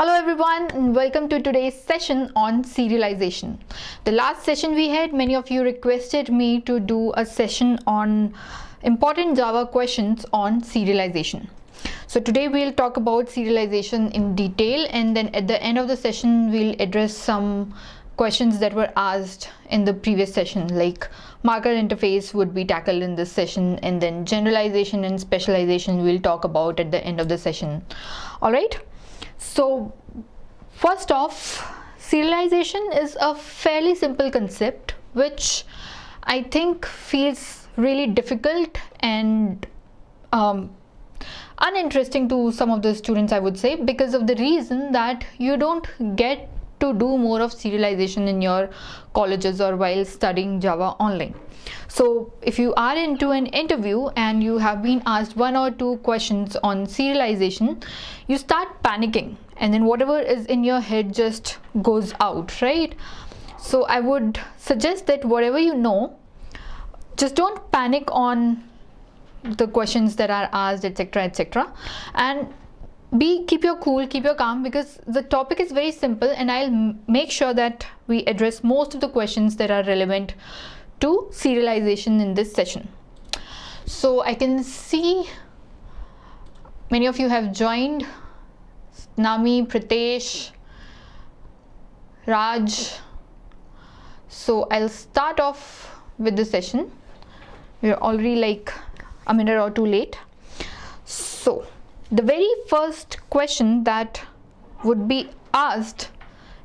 Hello everyone and welcome to today's session on serialization. The last session we had, many of you requested me to do a session on important Java questions on serialization. So today we'll talk about serialization in detail, and then at the end of the session we'll address some questions that were asked in the previous session, like marker interface would be tackled in this session, and then generalization and specialization we'll talk about at the end of the session. All right. So first off, serialization is a fairly simple concept which I think feels really difficult and uninteresting to some of the students, I would say, because of the reason that you don't get to do more of serialization in your colleges or while studying Java online. So if you are into an interview and you have been asked one or two questions on serialization, you start panicking, and then whatever is in your head just goes out, right? So I would suggest that whatever you know, just don't panic on the questions that are asked, etc., etc., and keep your cool, keep your calm, because the topic is very simple and I'll make sure that we address most of the questions that are relevant to serialization in this session. So I can see many of you have joined: Nami, Pritesh, Raj. So I'll start off with the session. We're already like a minute or two late. So the very first question that would be asked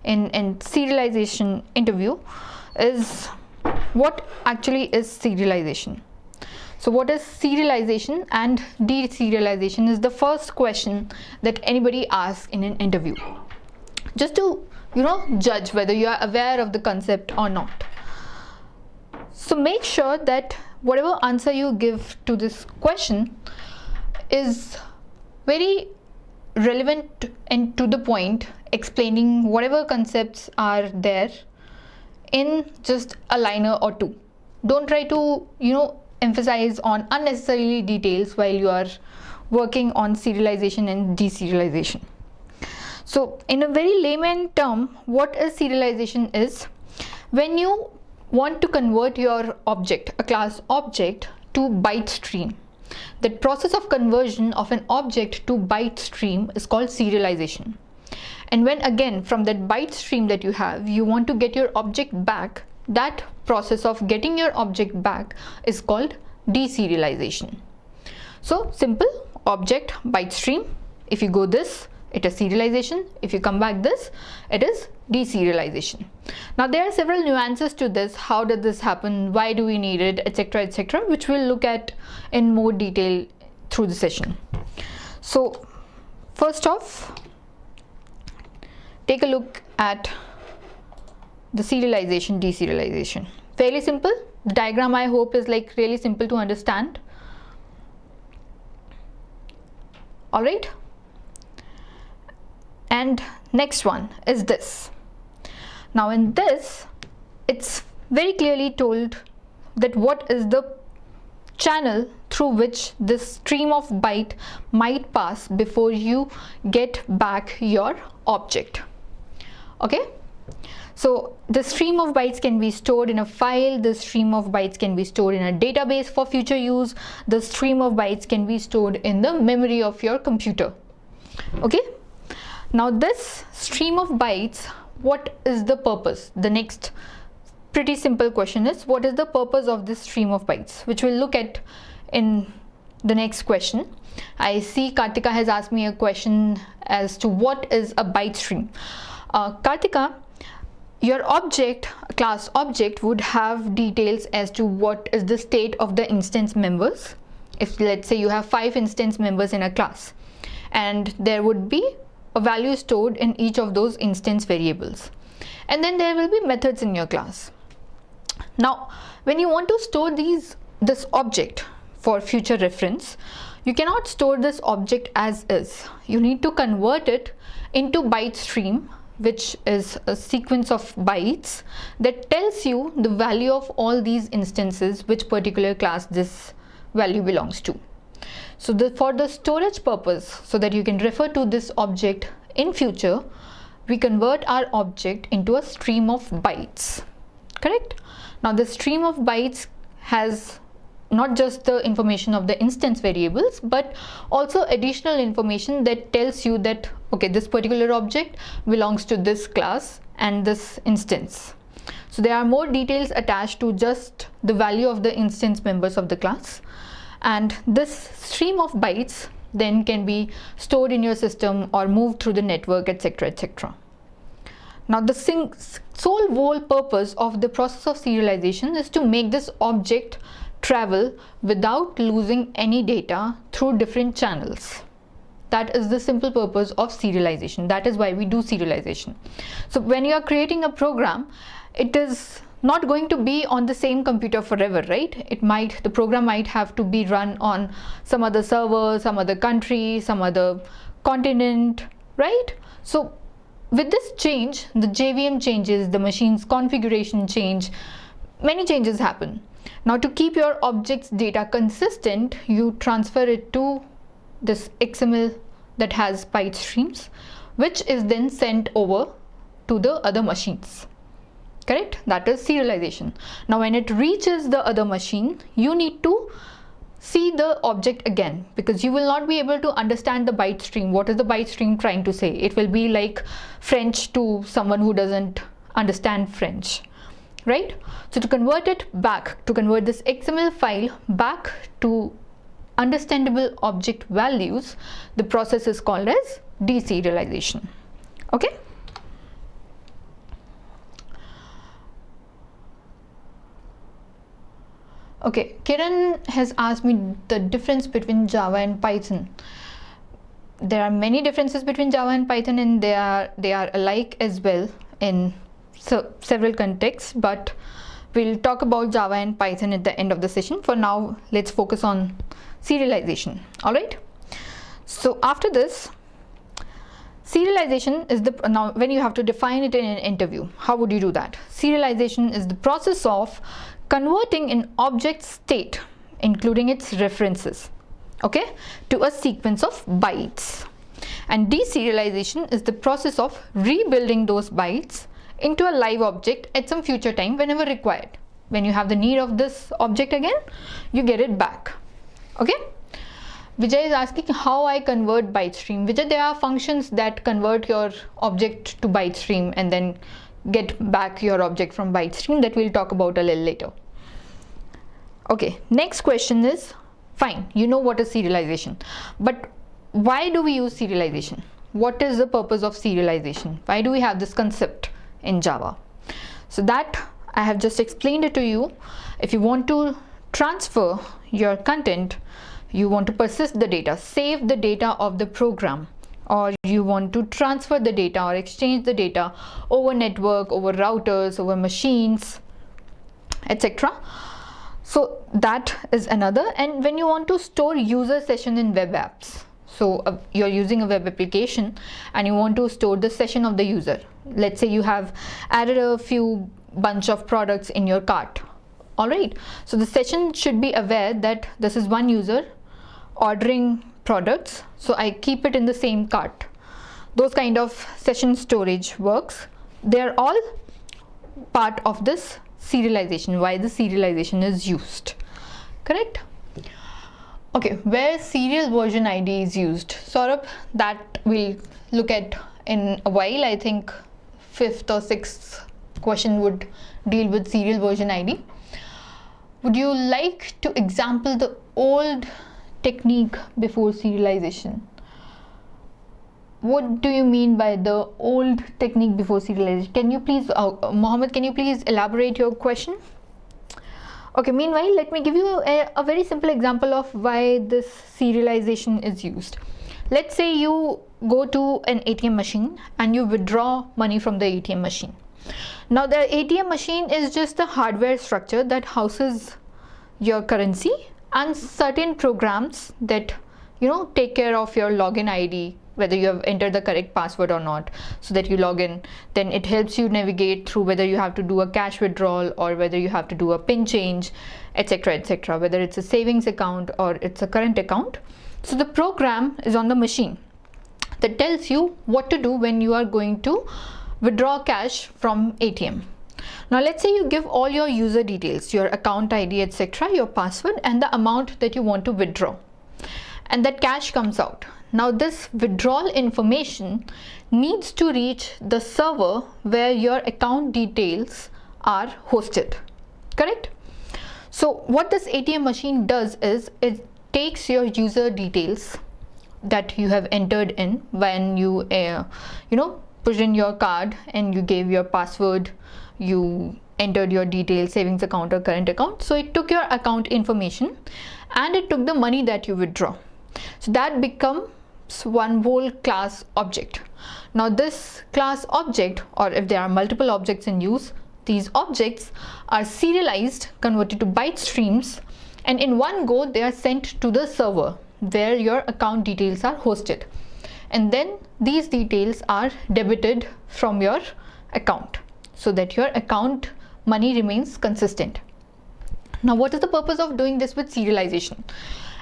in serialization interview is, what actually is serialization? So what is serialization and deserialization is the first question that anybody asks in an interview, just to judge whether you are aware of the concept or not. So make sure that whatever answer you give to this question is very relevant and to the point, explaining whatever concepts are there in just a liner or two. Don't try to emphasize on unnecessarily details while you are working on serialization and deserialization. So in a very layman term, what is serialization is when you want to convert your object, a class object, to byte stream. That process of conversion of an object to byte stream is called serialization. And when again from that byte stream that you have, you want to get your object back, that process of getting your object back is called deserialization. So simple: object, byte stream. If you go this, it is serialization. If you come back this, it is deserialization. Now there are several nuances to this. How did this happen? Why do we need it? Etc., etc., which we'll look at in more detail through the session. So first off, take a look at the serialization, deserialization. Fairly simple. The diagram, I hope, is like really simple to understand. All right. And next one is this. Now in this, it's very clearly told that what is the channel through which this stream of byte might pass before you get back your object. Okay. So the stream of bytes can be stored in a file, the stream of bytes can be stored in a database for future use, the stream of bytes can be stored in the memory of your computer. Okay. Now this stream of bytes, what is the purpose? The next pretty simple question is, what is the purpose of this stream of bytes, which we'll look at in the next question. I see Kartika has asked me a question as to what is a byte stream. Kartika, your object, class object, would have details as to what is the state of the instance members. If let's say you have 5 instance members in a class, and there would be a value stored in each of those instance variables, and then there will be methods in your class. Now when you want to store this object for future reference, you cannot store this object as is. You need to convert it into byte stream, which is a sequence of bytes that tells you the value of all these instances, which particular class this value belongs to. So for the storage purpose, so that you can refer to this object in future we convert our object into a stream of bytes. Correct? Now the stream of bytes has not just the information of the instance variables, but also additional information that tells you that okay, this particular object belongs to this class and this instance. So there are more details attached to just the value of the instance members of the class, and this stream of bytes then can be stored in your system or moved through the network, etc., etc. Now the sole whole purpose of the process of serialization is to make this object travel without losing any data through different channels. That is the simple purpose of serialization. That is why we do serialization. So when you are creating a program, it is not going to be on the same computer forever, right? The program might have to be run on some other server, some other country, some other continent, right? So with this change, the JVM changes, the machine's configuration change, many changes happen. Now to keep your object's data consistent, you transfer it to this XML that has byte streams, which is then sent over to the other machines. Correct? That is serialization. Now when it reaches the other machine, you need to see the object again, because you will not be able to understand the byte stream. What is the byte stream trying to say? It will be like French to someone who doesn't understand French, right? So to convert it back, to convert this XML file back to understandable object values, the process is called as deserialization. Okay? Okay, Kiran has asked me the difference between Java and Python. There are many differences between Java and Python, and they are alike as well in several contexts, but we'll talk about Java and Python at the end of the session. For now, let's focus on serialization. All right. So after this, serialization is now when you have to define it in an interview, how would you do that? Serialization is the process of converting an object state, including its references, okay, to a sequence of bytes. And deserialization is the process of rebuilding those bytes into a live object at some future time whenever required. When you have the need of this object again, you get it back. Okay. Vijay is asking how I convert byte stream. Vijay, there are functions that convert your object to byte stream and then get back your object from byte stream, that we'll talk about a little later. Okay, next question is, fine, you know what is serialization, but why do we use serialization? What is the purpose of serialization? Why do we have this concept in Java? So that I have just explained it to you. If you want to transfer your content, you want to persist the data, save the data of the program, or you want to transfer the data or exchange the data over network, over routers, over machines, etc. So that is another. And when you want to store user session in web apps, so you're using a web application and you want to store the session of the user. Let's say you have added a few bunch of products in your cart. All right, so the session should be aware that this is one user ordering products, so I keep it in the same cart. Those kind of session storage works. They're all part of this serialization, why the serialization is used. Correct? Okay, where serial version ID is used, Saurabh, that we'll look at in a while. I think 5th or 6th question would deal with serial version ID. Would you like to example the old technique before serialization? What do you mean by the old technique before serialization? Can you please, Mohammed, can you please elaborate your question? Okay, meanwhile, let me give you a very simple example of why this serialization is used. Let's say you go to an ATM machine and you withdraw money from the ATM machine. Now the ATM machine is just a hardware structure that houses your currency and certain programs that, you know, take care of your login ID, whether you have entered the correct password or not, so that you log in. Then it helps you navigate through whether you have to do a cash withdrawal or whether you have to do a PIN change, etc., etc., whether it's a savings account or it's a current account. So the program is on the machine. that tells you what to do when you are going to withdraw cash from ATM. Now let's say you give all your user details, your account ID, etc., your password, and the amount that you want to withdraw, and that cash comes out. Now this withdrawal information needs to reach the server where your account details are hosted, correct? So what this ATM machine does is it takes your user details that you have entered in when you put in your card and you gave your password, you entered your details, savings account or current account. So it took your account information and it took the money that you withdraw. So that becomes one whole class object. Now this class object, or if there are multiple objects in use, these objects are serialized, converted to byte streams, and in one go they are sent to the server where your account details are hosted, and then these details are debited from your account so that your account money remains consistent. Now what is the purpose of doing this with serialization?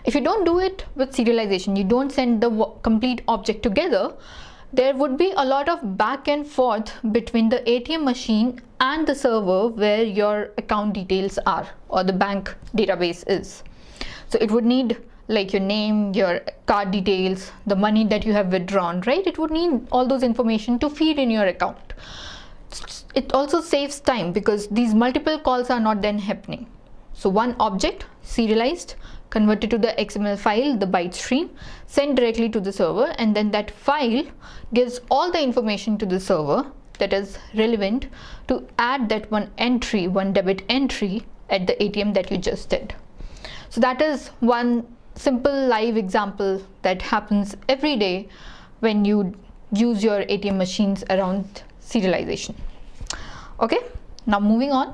If you don't do it with serialization, you don't send the complete object together, there would be a lot of back and forth between the ATM machine and the server where your account details are, or the bank database is. So it would need like your name, your card details, the money that you have withdrawn, right? It would need all those information to feed in your account. It also saves time because these multiple calls are not then happening. So one object serialized, converted to the XML file, the byte stream, sent directly to the server, and then that file gives all the information to the server that is relevant to add that one entry, one debit entry at the ATM that you just did. So that is one simple live example that happens every day when you use your ATM machines around serialization. Okay, now moving on.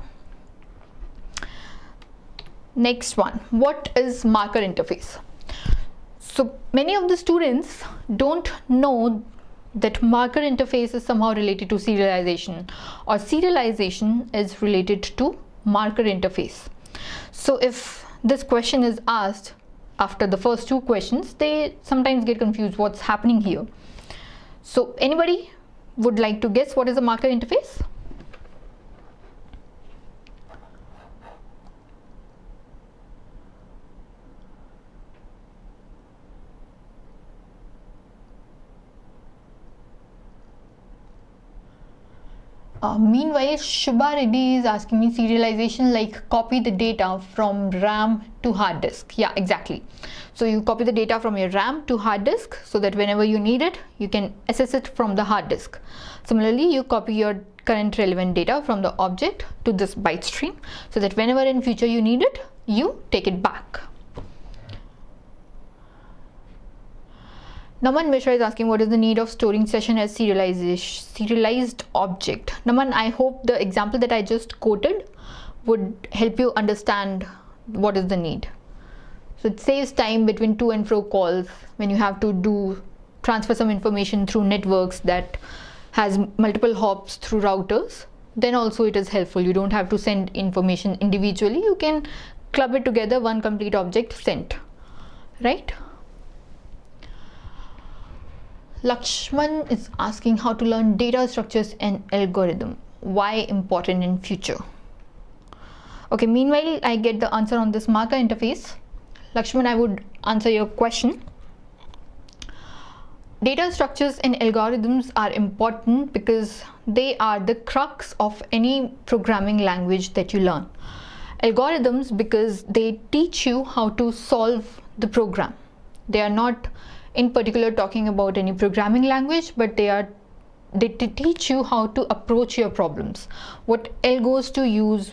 Next one, what is marker interface? So many of the students don't know that marker interface is somehow related to serialization, or serialization is related to marker interface. So if this question is asked after the first two questions, they sometimes get confused what's happening here. So anybody would like to guess what is a marker interface? Meanwhile, Shubha Reddy is asking me serialization like copy the data from RAM to hard disk. Yeah, exactly. So you copy the data from your RAM to hard disk so that whenever you need it, you can access it from the hard disk. Similarly, you copy your current relevant data from the object to this byte stream so that whenever in future you need it, you take it back. Naman Mishra is asking what is the need of storing session as serialized object. Naman, I hope the example that I just quoted would help you understand what is the need. So it saves time between to and fro calls when you have to transfer some information through networks that has multiple hops through routers. Then also it is helpful. You don't have to send information individually. You can club it together, one complete object sent, right? Lakshman is asking how to learn data structures and algorithm. Why important in future? Okay, meanwhile I get the answer on this marker interface. Lakshman, I would answer your question. Data structures and algorithms are important because they are the crux of any programming language that you learn. Algorithms because they teach you how to solve the program. They are not in particular talking about any programming language, but they teach you how to approach your problems, what algos to use,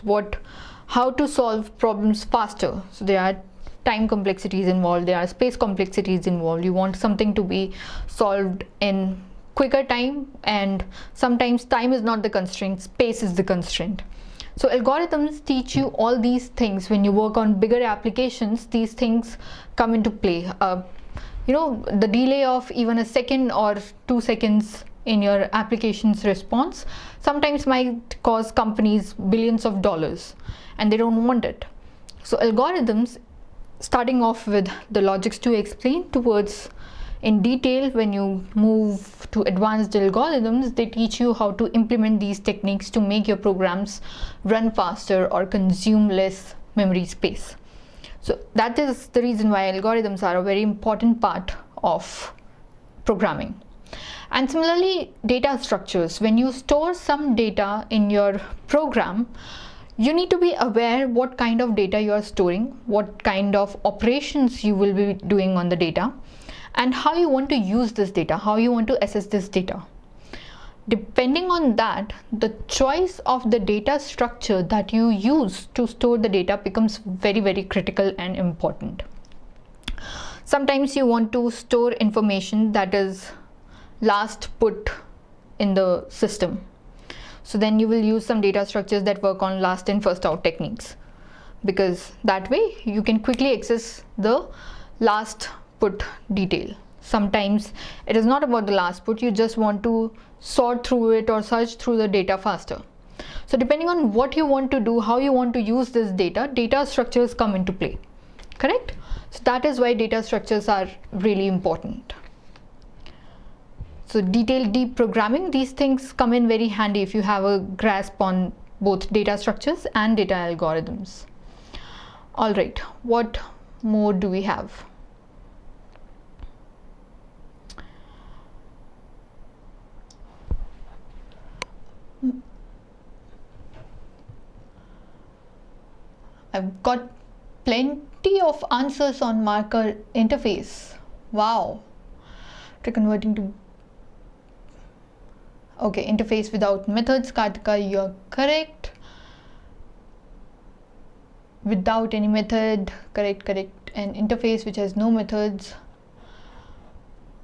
how to solve problems faster. So there are time complexities involved, there are space complexities involved. You want something to be solved in quicker time, and sometimes time is not the constraint, space is the constraint. So algorithms teach you all these things. When you work on bigger applications, these things come into play. The delay of even a second or 2 seconds in your application's response sometimes might cause companies billions of dollars, and they don't want it. So algorithms, starting off with the logics to explain towards In detail, when you move to advanced algorithms, they teach you how to implement these techniques to make your programs run faster or consume less memory space. So that is the reason why algorithms are a very important part of programming. And similarly, data structures. When you store some data in your program, you need to be aware what kind of data you are storing, what kind of operations you will be doing on the data, and how you want to use this data, how you want to assess this data. Depending on that, the choice of the data structure that you use to store the data becomes very, very critical and important. Sometimes you want to store information that is last put in the system. So then you will use some data structures that work on last in first out techniques, because that way you can quickly access the last put detail. Sometimes it is not about the last put, you just want to sort through it or search through the data faster. So depending on what you want to do, how you want to use this data, data structures come into play, correct? So that is why data structures are really important. So detailed deep programming, these things come in very handy if you have a grasp on both data structures and data algorithms. All right, what more do we have? I've got plenty of answers on marker interface. Wow. Try converting to okay, interface without methods. Kartika, you're correct. Without any method, correct. And interface which has no methods.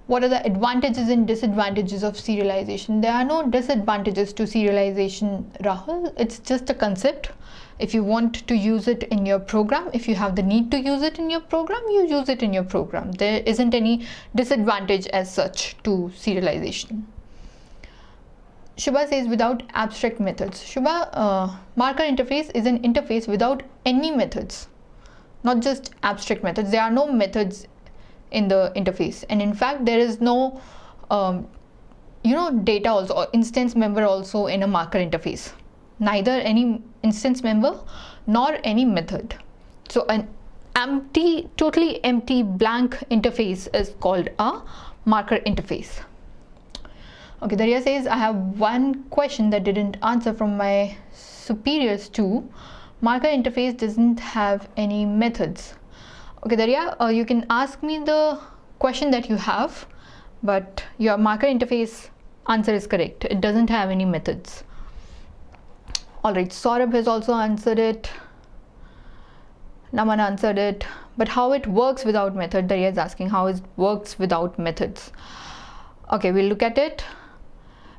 What are the advantages and disadvantages of serialization? There are no disadvantages to serialization, Rahul. It's just a concept. If you want to use it in your program, if you have the need to use it in your program, you use it in your program. There isn't any disadvantage as such to serialization. Shubha says without abstract methods. Shubha, marker interface is an interface without any methods, not just abstract methods. There are no methods in the interface, and in fact there is no data also, or instance member also in a marker interface. Neither any instance member nor any method. So an empty, totally empty, blank interface is called a marker interface. Okay, Darya says, I have one question that didn't answer from my superiors too. Marker interface doesn't have any methods. Okay, Darya, you can ask me the question that you have, but your marker interface answer is correct. It doesn't have any methods. All right, Saurabh has also answered it. Naman answered it. But how it works without method? Darya is asking how it works without methods. Okay, we'll look at it.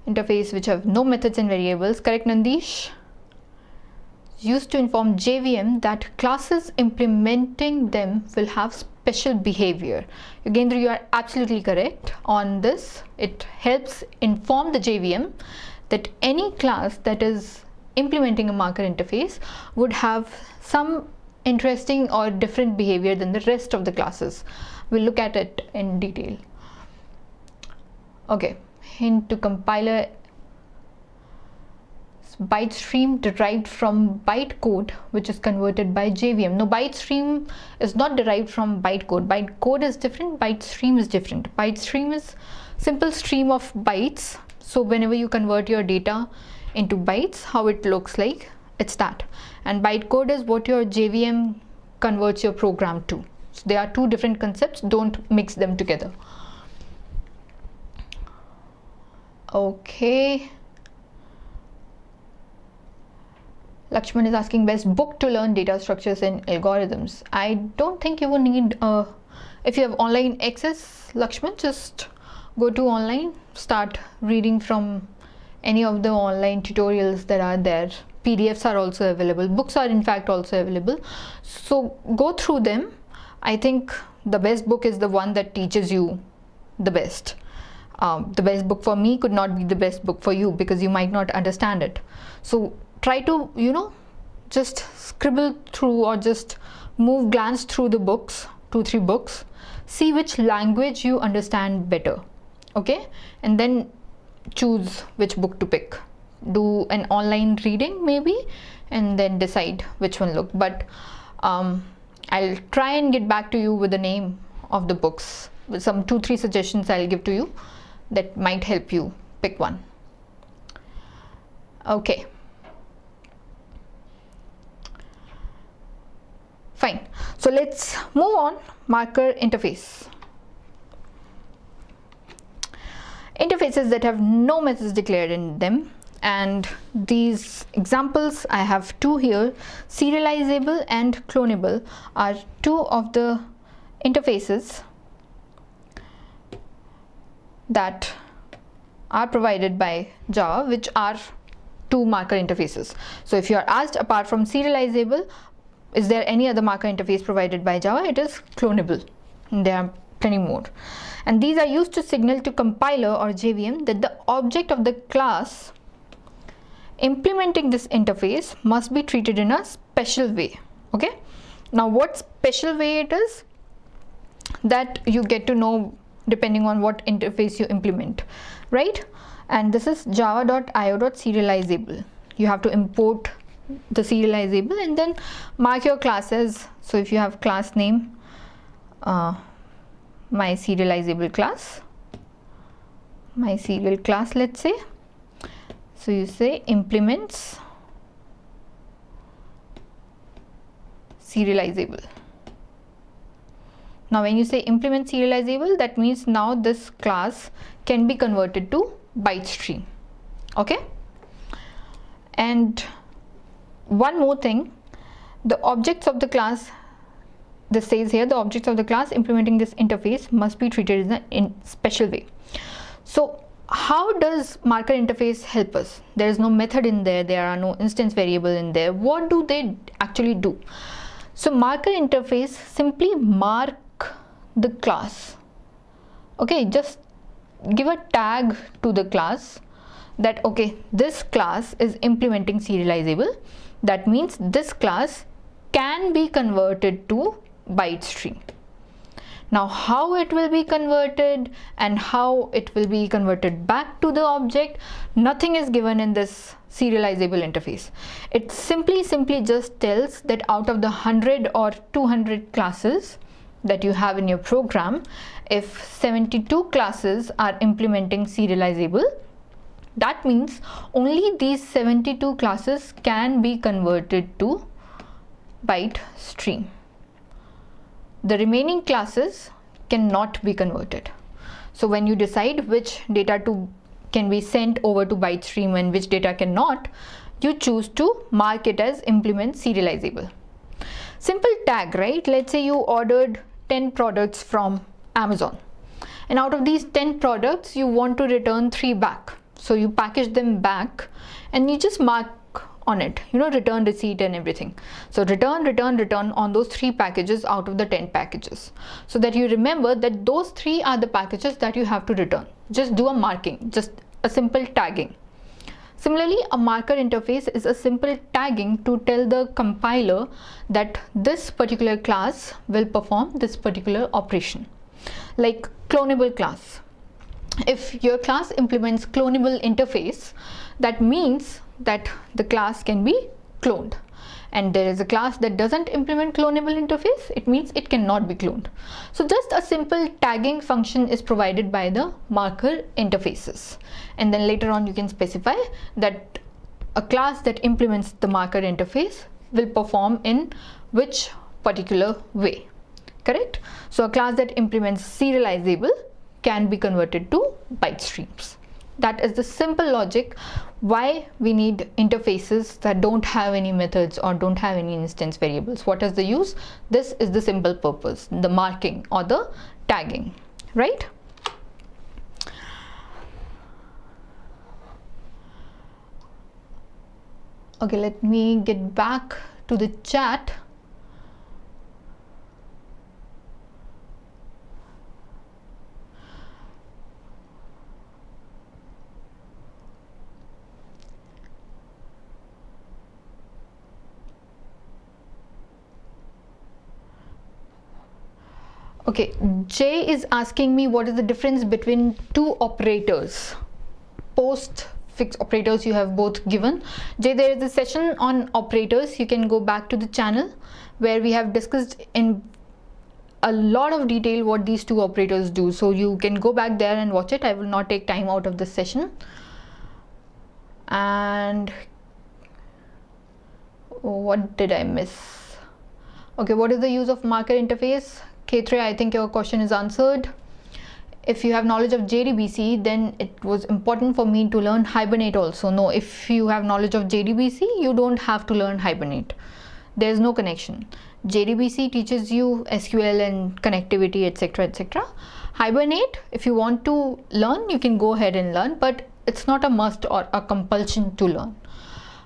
Interface which have no methods and variables. Correct, Nandish? Used to inform JVM that classes implementing them will have special behavior. Yogendra, you are absolutely correct on this. It helps inform the JVM that any class that is implementing a marker interface would have some interesting or different behavior than the rest of the classes. We'll look at it in detail. Okay, hint to compiler. Byte stream derived from byte code which is converted by JVM. No, byte stream is not derived from byte code. Byte code is different, byte stream is different. Byte stream is simple stream of bytes. So whenever you convert your data into bytes, how it looks like, it's that. And byte code is what your JVM converts your program to. So they are two different concepts, don't mix them together. Okay. Lakshman is asking best book to learn data structures and algorithms. I don't think you will need, if you have online access, Lakshman, just go to online, start reading from any of the online tutorials that are there. PDFs are also available. Books are in fact also available. So go through them. I think the best book is the one that teaches you the best. The best book for me could not be the best book for you because you might not understand it. So try to, just scribble through or just glance through the books 2-3 books, see which language you understand better, okay, and then choose which book to pick. Do an online reading maybe, and then decide which one look. But I'll try and get back to you with the name of the books, with some 2-3 suggestions I'll give to you that might help you pick one. Okay, fine. So let's move on. Marker interface. Interfaces that have no methods declared in them, and these examples I have 2 here. Serializable and clonable are 2 of the interfaces that are provided by Java, which are 2 marker interfaces. So if you are asked, apart from serializable, is there any other marker interface provided by Java, it is clonable. There are plenty more, and these are used to signal to compiler or JVM that the object of the class implementing this interface must be treated in a special way. Okay, now what special way it is, that you get to know depending on what interface you implement, right? And this is java.io.serializable. You have to import the serializable and then mark your classes. So if you have class name, my serializable class, my serial class, let's say, so you say implements serializable. Now when you say implement serializable, that means now this class can be converted to byte stream. Okay, and one more thing, the objects of the class, this says here, the objects of the class implementing this interface must be treated in a special way. So how does marker interface help us? There is no method in there, there are no instance variable in there. What do they actually do? So marker interface simply mark the class. Okay, just give a tag to the class that okay, this class is implementing serializable. That means this class can be converted to byte stream. Now how it will be converted and how it will be converted back to the object, nothing is given in this serializable interface. It simply just tells that out of the 100 or 200 classes that you have in your program, if 72 classes are implementing serializable, that means only these 72 classes can be converted to byte stream. The remaining classes cannot be converted. So when you decide which data can be sent over to byte stream and which data cannot, you choose to mark it as implement serializable. Simple tag, right? Let's say you ordered 10 products from Amazon, and out of these 10 products you want to return 3 back. So you package them back and you just mark on it, return receipt and everything. So return on those 3 packages out of the 10 packages, so that you remember that those 3 are the packages that you have to return. Just do a marking, just a simple tagging. Similarly, a marker interface is a simple tagging to tell the compiler that this particular class will perform this particular operation. Like clonable class. If your class implements clonable interface, that means that the class can be cloned. And there is a class that doesn't implement clonable interface, it means it cannot be cloned. So just a simple tagging function is provided by the marker interfaces. And then later on you can specify that a class that implements the marker interface will perform in which particular way. Correct? So a class that implements serializable can be converted to byte streams. That is the simple logic why we need interfaces that don't have any methods or don't have any instance variables. What is the use? This is the simple purpose, the marking or the tagging, right? Okay, let me get back to the chat. Okay, Jay is asking me what is the difference between two operators. Post-fix operators you have both given. Jay, there is a session on operators. You can go back to the channel where we have discussed in a lot of detail what these two operators do. So you can go back there and watch it. I will not take time out of this session. And what did I miss? Okay, what is the use of marker interface? K3, I think your question is answered. If you have knowledge of JDBC, then it was important for me to learn Hibernate also. No, if you have knowledge of JDBC, you don't have to learn Hibernate. There's no connection. JDBC teaches you SQL and connectivity, etc., etc. Hibernate, if you want to learn, you can go ahead and learn, but it's not a must or a compulsion to learn.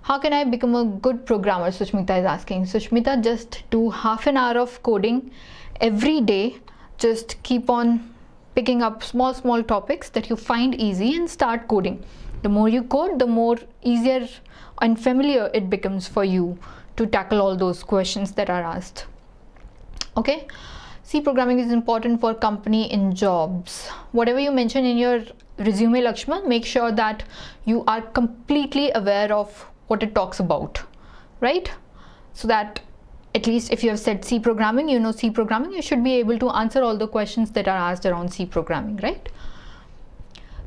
How can I become a good programmer? Sushmita is asking. Sushmita, just do half an hour of coding every day. Just keep on picking up small topics that you find easy and start coding. The more you code, the more easier and familiar it becomes for you to tackle all those questions that are asked. Okay, C programming is important for company in jobs. Whatever you mention in your resume, Lakshman, make sure that you are completely aware of what it talks about, right? So that at least if you have said C programming, you know C programming, you should be able to answer all the questions that are asked around C programming, right?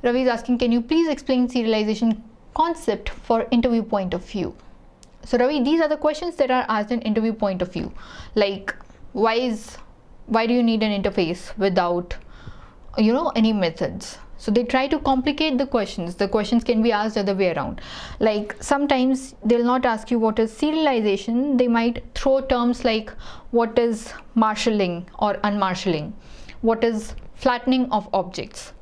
Ravi is asking, can you please explain serialization concept for interview point of view? So Ravi, these are the questions that are asked in interview point of view. Like, why do you need an interface without, any methods? So they try to complicate the questions. The questions can be asked the other way around. Like sometimes they'll not ask you what is serialization. They might throw terms like what is marshalling or unmarshalling, what is flattening of objects.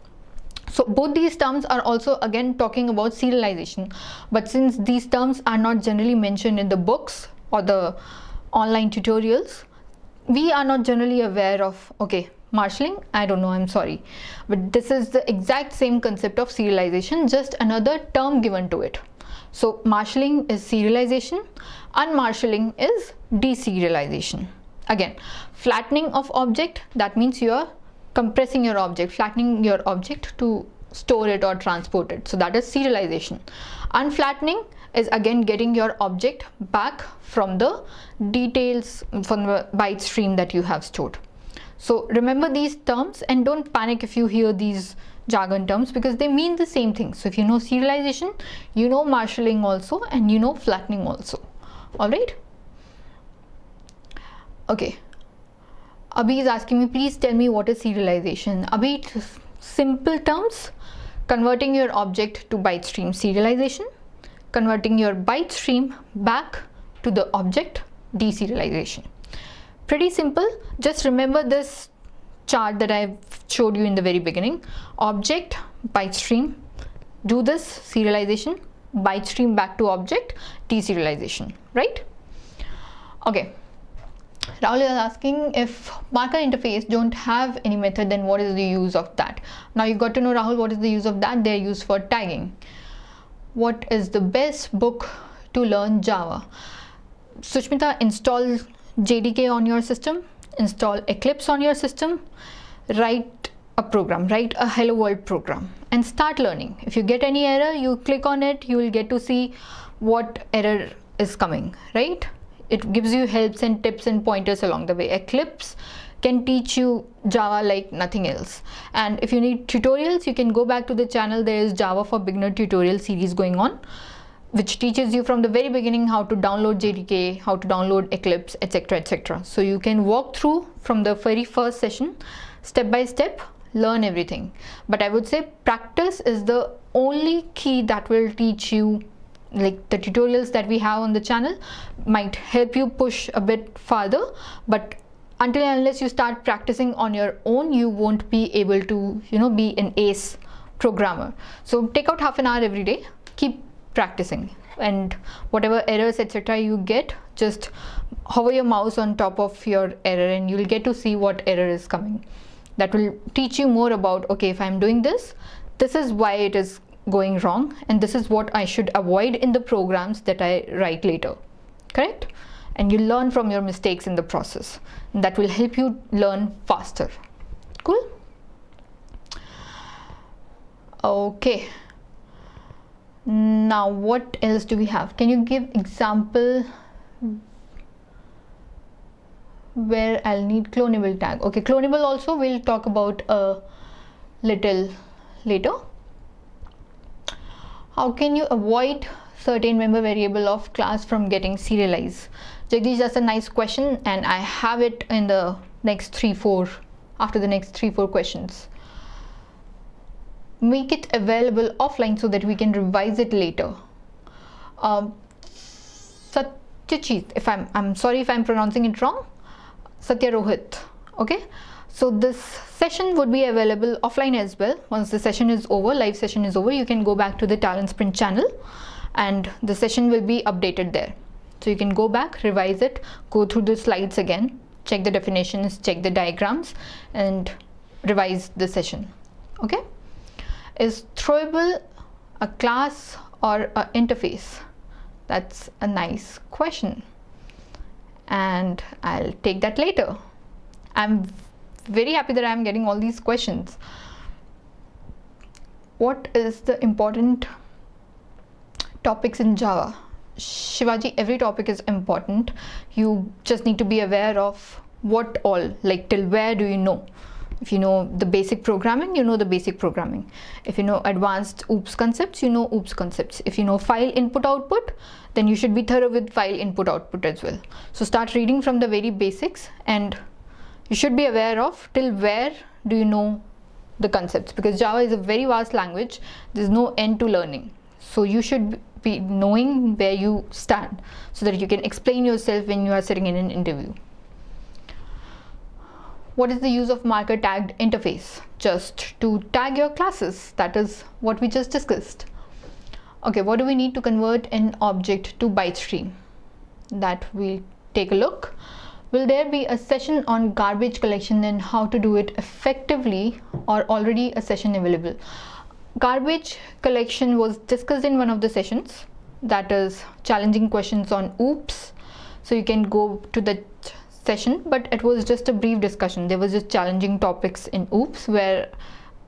So both these terms are also again talking about serialization, but since these terms are not generally mentioned in the books or the online tutorials, we are not generally aware of, okay, marshalling, I don't know, I'm sorry, but this is the exact same concept of serialization, just another term given to it. So marshalling is serialization, unmarshalling is deserialization. Again, flattening of object, that means you are compressing your object, flattening your object to store it or transport it. So that is serialization. Unflattening is again getting your object back from the details, from the byte stream that you have stored. So remember these terms and don't panic if you hear these jargon terms, because they mean the same thing. So if you know serialization, you know marshalling also, and you know flattening also. All right. Okay. Abhi is asking me, please tell me what is serialization. Abhi, simple terms: converting your object to byte stream, serialization; converting your byte stream back to the object, deserialization. Pretty simple. Just remember this chart that I showed you in the very beginning. Object, byte stream, do this, serialization, byte stream back to object, deserialization, right? Okay. Rahul is asking, if marker interface don't have any method, then what is the use of that? Now you got to know, Rahul, what is the use of that? They're used for tagging. What is the best book to learn Java? Sushmita, install JDK on your system, install Eclipse on your system, write a program, write a hello world program and start learning. If you get any error, you click on it, you will get to see what error is coming, right? It gives you helps and tips and pointers along the way. Eclipse can teach you Java like nothing else. And if you need tutorials, you can go back to the channel. There is Java for Beginner tutorial series going on, which teaches you from the very beginning how to download JDK, how to download Eclipse, etc., etc. So you can walk through from the very first session, step by step, learn everything. But I would say practice is the only key that will teach you. Like the tutorials that we have on the channel might help you push a bit farther, but until and unless you start practicing on your own, you won't be able to, be an ace programmer. So take out half an hour every day, keep practicing, and whatever errors, etc. you get, just hover your mouse on top of your error and you'll get to see what error is coming. That will teach you more about, okay, if I'm doing this, this is why it is going wrong, and this is what I should avoid in the programs that I write later. Correct? and you learn from your mistakes in the process. That will help you learn faster. Cool? Okay. Now what else do we have? Can you give example where I'll need clonable tag? Okay, clonable also we'll talk about a little later. How can you avoid certain member variable of class from getting serialized? Jagdish, that's a nice question, and I have it in the next 3-4, after the next 3-4 questions. Make it available offline so that we can revise it later. Satyajit, if I'm sorry if I'm pronouncing it wrong, Satyarohit. Okay, so this session would be available offline as well. Once the session is over, live session is over, you can go back to the TalentSprint channel and the session will be updated there. So you can go back, revise it, go through the slides again, check the definitions, check the diagrams, and revise the session. Okay. Is throwable a class or an interface? That's a nice question, and I'll take that later. I'm very happy that I'm getting all these questions. What is the important topics in Java? Shivaji, every topic is important. You just need to be aware of what all, like till where do you know. If you know the basic programming, you know the basic programming. If you know advanced OOPS concepts, you know OOPS concepts. If you know file input output, then you should be thorough with file input output as well. So start reading from the very basics, and you should be aware of till where do you know the concepts, because Java is a very vast language. There's no end to learning. So you should be knowing where you stand so that you can explain yourself when you are sitting in an interview. What is the use of marker tagged interface? Just to tag your classes. That is what we just discussed. Okay, what do we need to convert an object to byte stream? That we'll take a look. Will there be a session on garbage collection and how to do it effectively, or already a session available? Garbage collection was discussed in one of the sessions, that is challenging questions on OOPS. So you can go to the session, but it was just a brief discussion. There was just challenging topics in OOPS where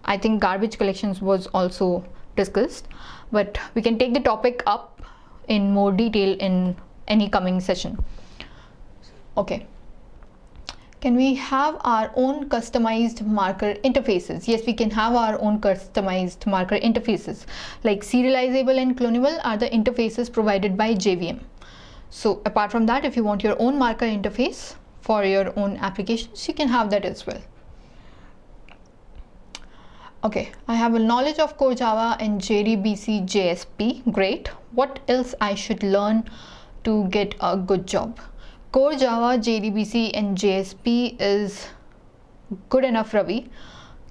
I think garbage collections was also discussed, but we can take the topic up in more detail in any coming session. Okay. Can we have our own customized marker interfaces? Yes, we can have our own customized marker interfaces. Like serializable and clonable are the interfaces provided by JVM. So apart from that, if you want your own marker interface for your own applications, you can have that as well. Okay, I have a knowledge of Core Java and JDBC JSP. Great. What else I should learn to get a good job? Core Java, JDBC and JSP is good enough, Ravi.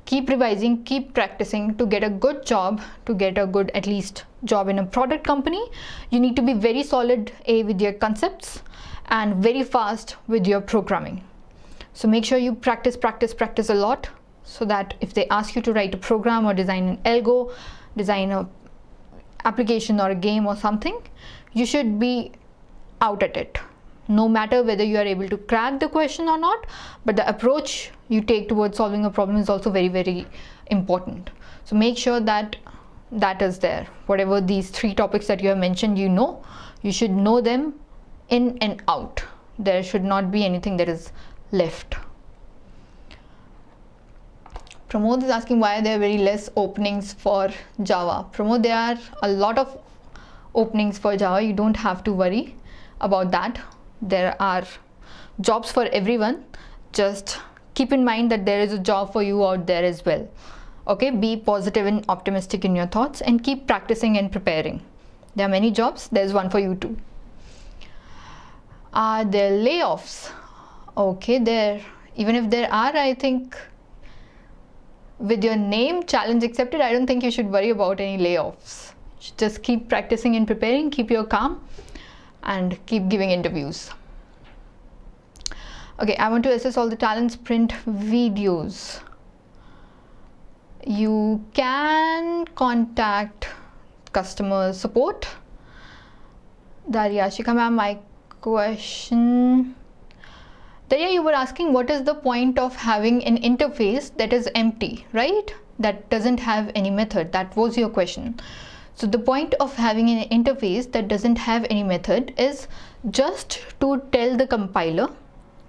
Keep revising, keep practicing to get a good job, to get a good at least job in a product company. You need to be very solid with your concepts and very fast with your programming. So make sure you practice a lot, so that if they ask you to write a program or design an algo, design a application or a game or something, you should be out at it. No matter whether you are able to crack the question or not, but the approach you take towards solving a problem is also very, very important. So make sure that that is there. Whatever these 3 topics that you have mentioned, you should know them in and out. There should not be anything that is left. Pramod is asking why there are very less openings for Java. Pramod, there are a lot of openings for Java. You don't have to worry about that. There are jobs for everyone. Just keep in mind that there is a job for you out there as well. Okay, be positive and optimistic in your thoughts and keep practicing and preparing. There are many jobs, there's one for you too. Are there layoffs? Okay, even if there are, I think with your name challenge accepted, I don't think you should worry about any layoffs. Just keep practicing and preparing, keep your calm, and keep giving interviews. Okay, I want to assess all the TalentSprint videos. You can contact customer support. Daryashika ma'am, my question. There you were asking what is the point of having an interface that is empty, right? That doesn't have any method. That was your question. So the point of having an interface that doesn't have any method is just to tell the compiler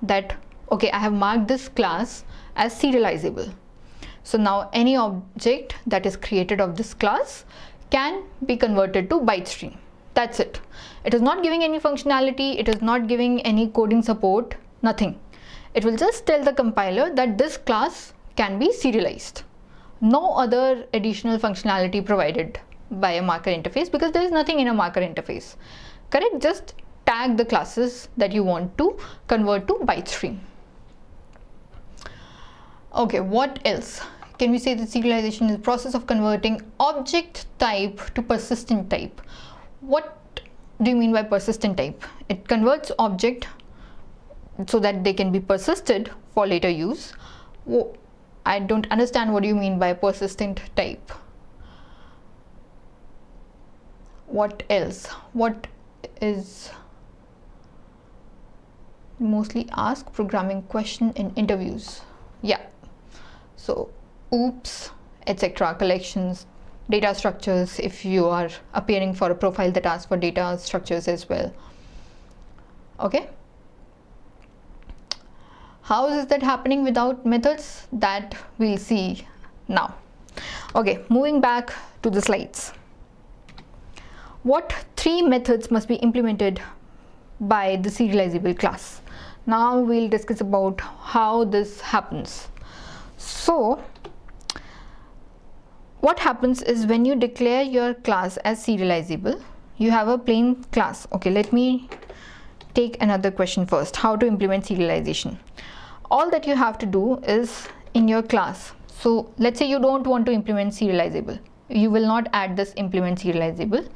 that, okay, I have marked this class as serializable. So now any object that is created of this class can be converted to byte stream. That's it. It is not giving any functionality. It is not giving any coding support. Nothing. It will just tell the compiler that this class can be serialized. No other additional functionality provided by a marker interface, because there is nothing in a marker interface. Correct? Just tag the classes that you want to convert to byte stream. Okay, what else? Can we say that serialization is the process of converting object type to persistent type? What do you mean by persistent type? It converts object so that they can be persisted for later use. Oh, I don't understand what you mean by persistent type. What else? What is mostly asked programming question in interviews? Yeah. So OOPS, etc., collections, data structures, if you are appearing for a profile that asks for data structures as well. Okay. How is that happening without methods? That we'll see now. Okay, moving back to the slides. What 3 methods must be implemented by the serializable class? Now we'll discuss about how this happens. So what happens is when you declare your class as serializable, you have a plain class. Okay, let me take another question first. How to implement serialization? All that you have to do is in your class. So let's say you don't want to implement serializable. You will not add this implement serializable.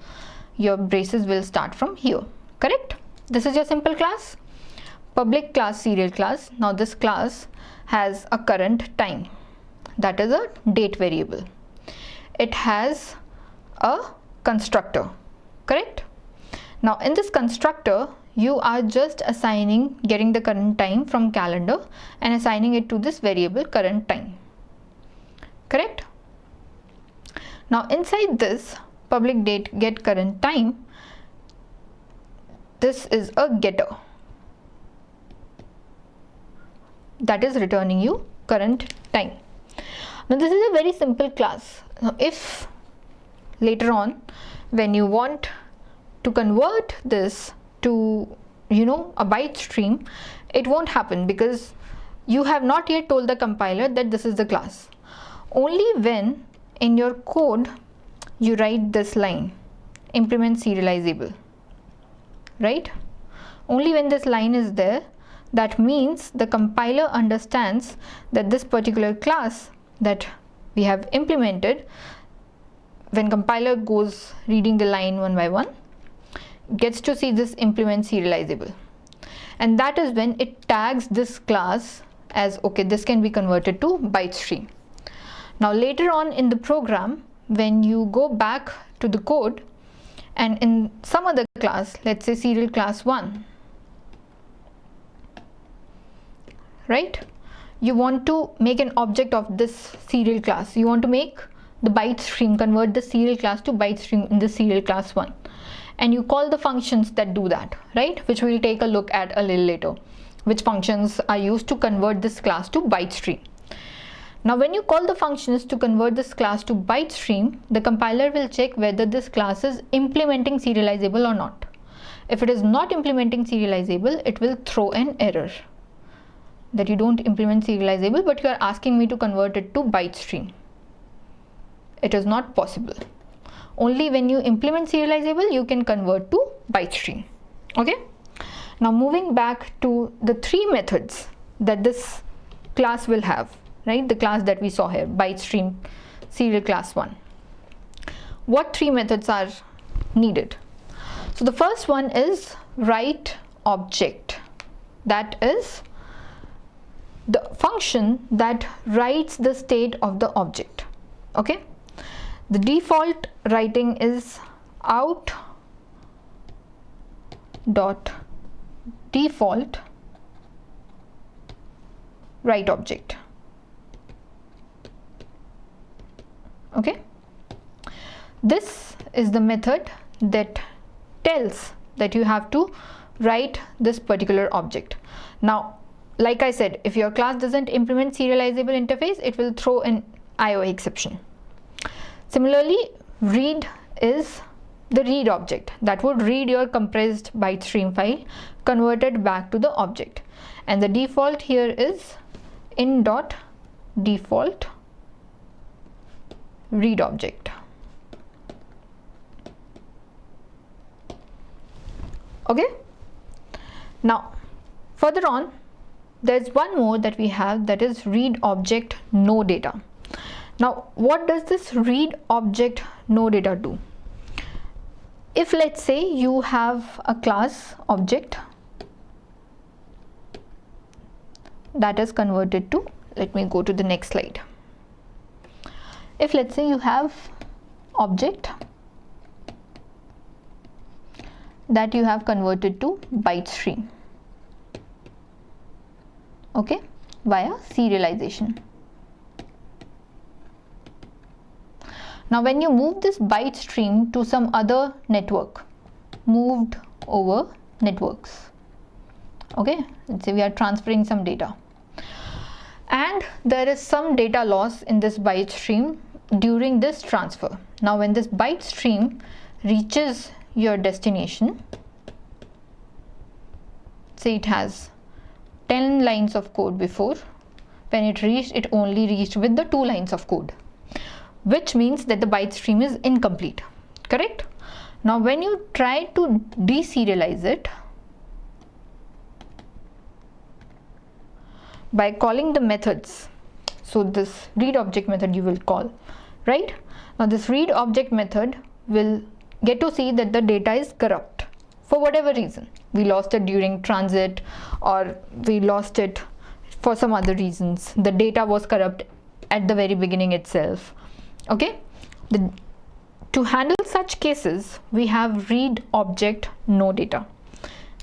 Your braces will start from here. Correct? This is your simple class. Public class serial class. Now this class has a current time. That is a date variable. It has a constructor. Correct? Now in this constructor, you are just getting the current time from calendar and assigning it to this variable current time. Correct? Now inside this public date get current time, this is a getter that is returning you current time. Now this is a very simple class. Now if later on when you want to convert this to a byte stream, it won't happen because you have not yet told the compiler that this is the class. Only when in your code you write this line, implement serializable, right? Only when this line is there, that means the compiler understands that this particular class that we have implemented, when compiler goes reading the line one by one, gets to see this implement serializable, and that is when it tags this class as, okay, this can be converted to byte stream. Now later on in the program, when you go back to the code and in some other class, let's say serial class 1, right, you want to make an object of this serial class. You want to make the byte stream, convert the serial class to byte stream in the serial class 1. And you call the functions that do that, right, which we'll take a look at a little later, which functions are used to convert this class to byte stream. Now when you call the functions to convert this class to byte stream, the compiler will check whether this class is implementing serializable or not. If it is not implementing serializable, it will throw an error that you don't implement serializable, but you are asking me to convert it to byte stream. It is not possible. Only when you implement serializable, you can convert to byte stream. Okay. Now moving back to the 3 methods that this class will have, right? The class that we saw here, byte stream, serial class 1. What 3 methods are needed? So the first one is write object. That is the function that writes the state of the object. Okay. The default writing is out dot default write object. Okay, this is the method that tells that you have to write this particular object. Now, like I said, if your class doesn't implement serializable interface, it will throw an IO exception. Similarly, read is the read object that would read your compressed byte stream file converted back to the object, and the default here is in.default read object. Okay, now further on there's one more that we have, that is read object no data. Now what does this read object no data do? If let's say you have a class object that is converted to, let me go to the next slide. If let's say you have object that you have converted to byte stream, okay, via serialization. Now when you move this byte stream to some other network, moved over networks, okay, let's say we are transferring some data, and there is some data loss in this byte stream during this transfer. Now when this byte stream reaches your destination, say it has 10 lines of code before, when it reached, it only reached with the 2 lines of code, which means that the byte stream is incomplete, correct? Now when you try to deserialize it by calling the methods, so this read object method you will call, right? Now this read object method will get to see that the data is corrupt for whatever reason. We lost it during transit, or we lost it for some other reasons. The data was corrupt at the very beginning itself. Okay, to handle such cases, we have read object no data.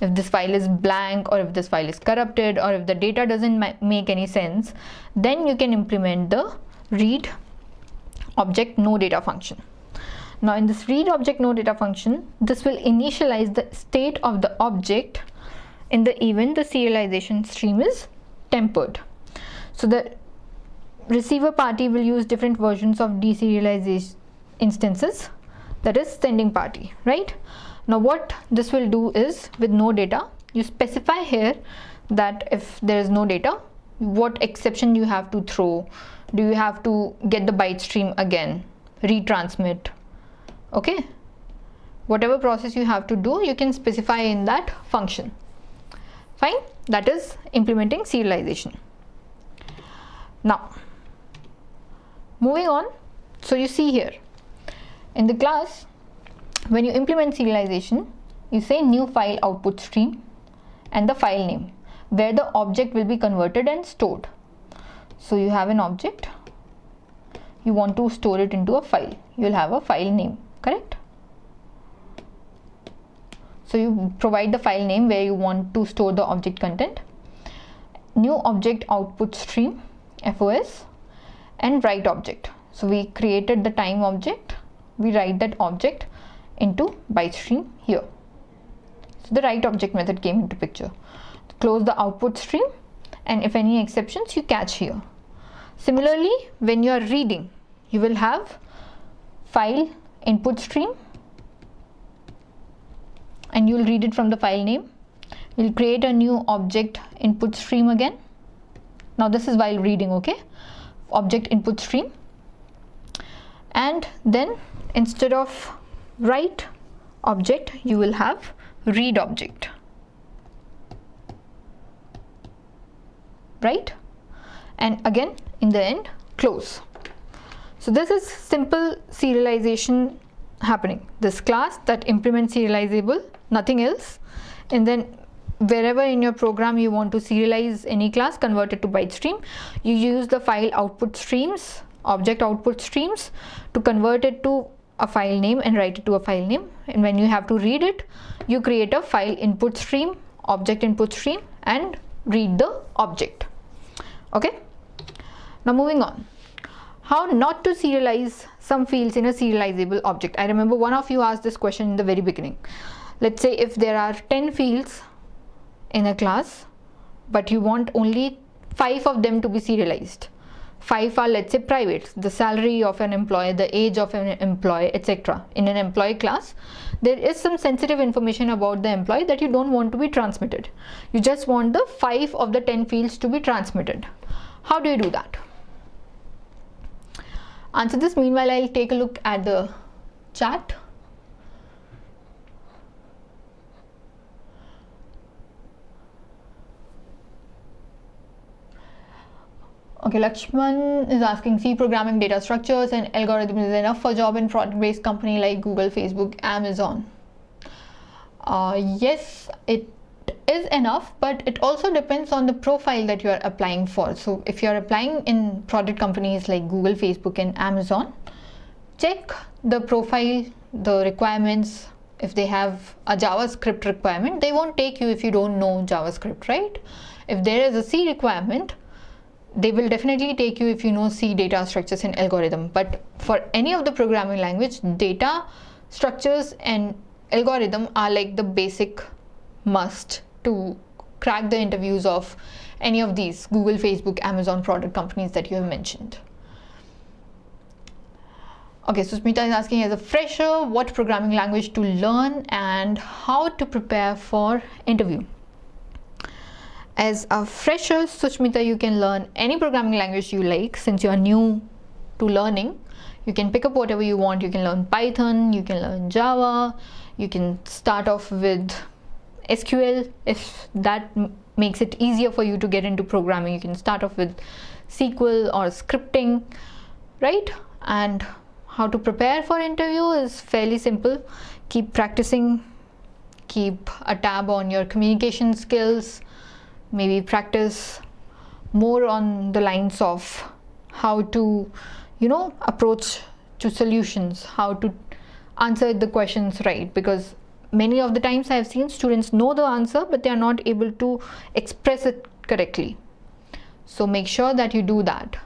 If this file is blank, or if this file is corrupted, or if the data doesn't make any sense, then you can implement the read object no data function. Now in this read object no data function, this will initialize the state of the object in the event the serialization stream is tempered. So the receiver party will use different versions of deserialization instances, that is sending party, right? Now what this will do is, with no data, you specify here that if there is no data, what exception you have to throw. Do you have to get the byte stream again, retransmit? Okay, whatever process you have to do, you can specify in that function. Fine, that is implementing serialization. Now moving on, so you see here in the class, when you implement serialization, you say new file output stream and the file name where the object will be converted and stored. So you have an object, you want to store it into a file, you will have a file name, correct? So you provide the file name where you want to store the object content, new object output stream, FOS, and write object. So we created the time object, we write that object into byte stream here. So the write object method came into picture. Close the output stream, and if any exceptions, you catch here. Similarly, when you are reading, you will have file input stream, and you will read it from the file name. You'll create a new object input stream again. Now this is while reading, okay? Object input stream, and then instead of write object, you will have read object, right? And again in the end, close. So this is simple serialization happening. This class that implements serializable, nothing else, and then wherever in your program you want to serialize any class, convert it to byte stream, you use the file output streams, object output streams, to convert it to a file name and write it to a file name. And when you have to read it, you create a file input stream, object input stream and read the object. Okay, now moving on. How not to serialize some fields in a serializable object. I remember one of you asked this question in the very beginning. Let's say if there are 10 fields in a class, but you want only 5 of them to be serialized. 5 are, let's say, private, the salary of an employee, the age of an employee, etc. In an employee class, there is some sensitive information about the employee that you don't want to be transmitted. You just want the 5 of the 10 fields to be transmitted. How do you do that? Answer this. Meanwhile, I'll take a look at the chat. Okay, Lakshman is asking, C programming, data structures and algorithms is enough for job in product-based company like Google, Facebook, Amazon? Yes, it is enough, but it also depends on the profile that you are applying for. So if you are applying in product companies like Google, Facebook and Amazon, check the profile, the requirements. If they have a JavaScript requirement, they won't take you if you don't know JavaScript, right? If there is a C requirement, they will definitely take you if you know C, data structures and algorithm. But for any of the programming language, data structures and algorithm are like the basic must to crack the interviews of any of these Google, Facebook, Amazon product companies that you have mentioned. Okay, so Smita is asking, as a fresher, what programming language to learn and how to prepare for interview. As a fresher, Sushmita, you can learn any programming language you like. Since you are new to learning, you can pick up whatever you want. You can learn Python, you can learn Java, you can start off with SQL if that makes it easier for you to get into programming. You can start off with SQL or scripting, right? And how to prepare for interview is fairly simple. Keep practicing, keep a tab on your communication skills, maybe practice more on the lines of how to, approach to solutions, how to answer the questions right, because many of the times I have seen students know the answer but they are not able to express it correctly. So make sure that you do that.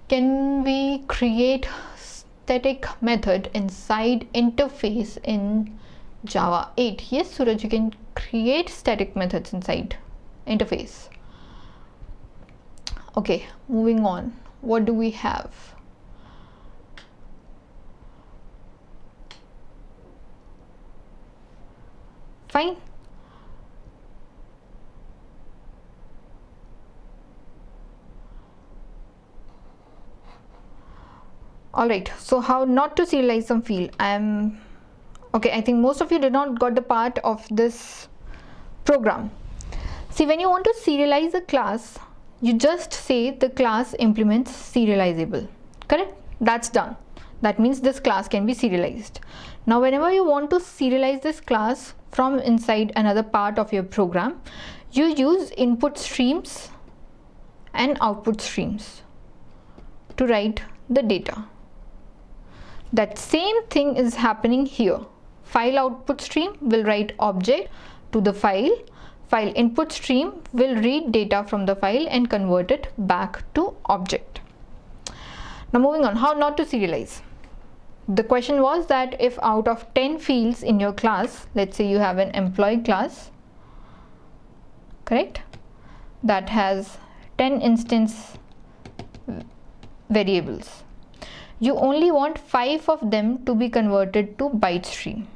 Can we create static method inside interface in Java 8? Yes, Suraj, you can create static methods inside interface. Okay, moving on. What do we have? Fine. All right, so how not to serialize some field. Okay, I think most of you did not got the part of this program. See, when you want to serialize a class, you just say the class implements serializable, correct? That's done. That means this class can be serialized. Now, whenever you want to serialize this class from inside another part of your program, you use input streams and output streams to write the data. That same thing is happening here. File output stream will write object to the file. File input stream will read data from the file and convert it back to object. Now moving on, how not to serialize. The question was that if out of 10 fields in your class, let's say you have an employee class, correct, that has 10 instance variables. You only want 5 of them to be converted to byte stream.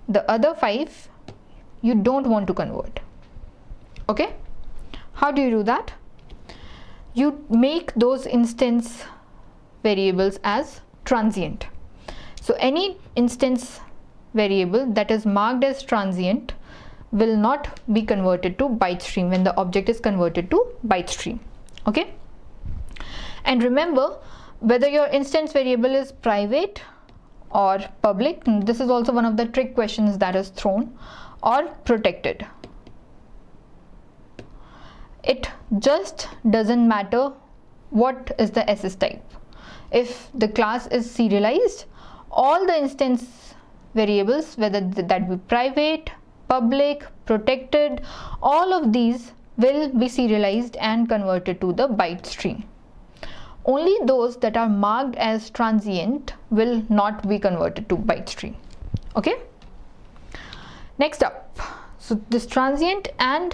The other 5 you don't want to convert. Okay, how do you do that? You make those instance variables as transient. So any instance variable that is marked as transient will not be converted to byte stream when the object is converted to byte stream. Okay, and remember, whether your instance variable is private or public, this is also one of the trick questions that is thrown, or protected. It just doesn't matter what is the SS type. If the class is serialized, all the instance variables, whether that be private, public, protected, all of these will be serialized and converted to the byte stream. Only those that are marked as transient will not be converted to byte stream. Okay, next up, so this transient. And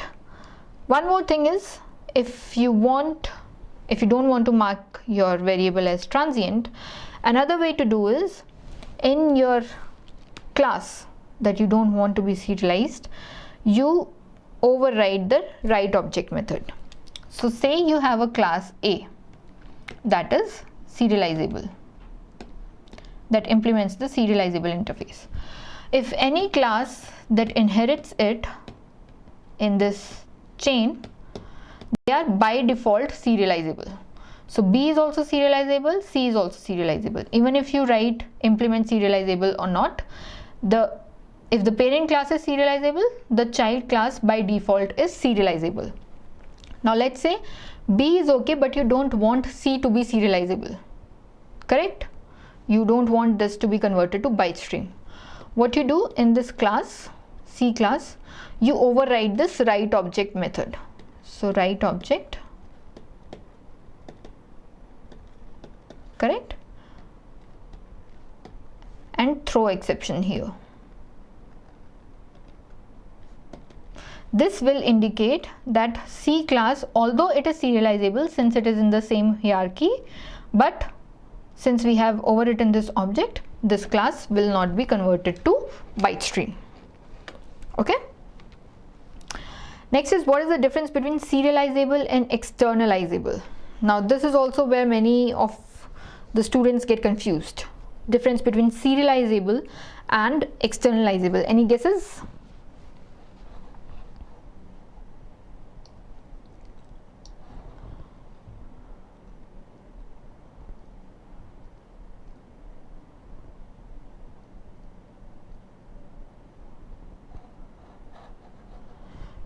one more thing is, if you don't want to mark your variable as transient, another way to do is, in your class that you don't want to be serialized, you override the write object method. So say you have a class A that is serializable, that implements the serializable interface. If any class that inherits it in this chain, they are by default serializable. So B is also serializable, C is also serializable. Even if you write implement serializable or not, if the parent class is serializable, the child class by default is serializable. Now let's say B is okay, but you don't want C to be serializable, correct? You don't want this to be converted to byte stream. What you do in this class, C class, you override this write object method. So write object, correct, and throw exception here. This will indicate that C class, although it is serializable since it is in the same hierarchy, but since we have overwritten this object, this class will not be converted to byte stream. Okay. Next is, what is the difference between serializable and externalizable? Now this is also where many of the students get confused. Difference between serializable and externalizable. Any guesses?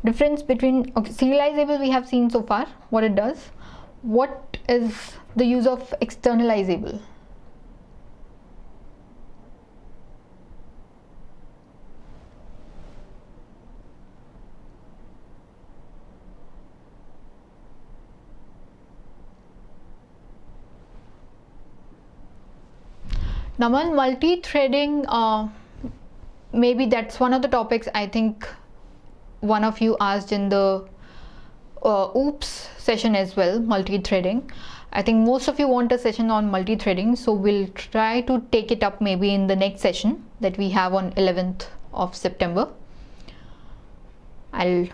Difference between, okay, serializable we have seen so far what it does. What is the use of externalizable? Now, multi-threading, maybe that's one of the topics I think one of you asked in the oops session as well, multi-threading. I think most of you want a session on multi-threading, so we'll try to take it up maybe in the next session that we have on 11th of September. I'll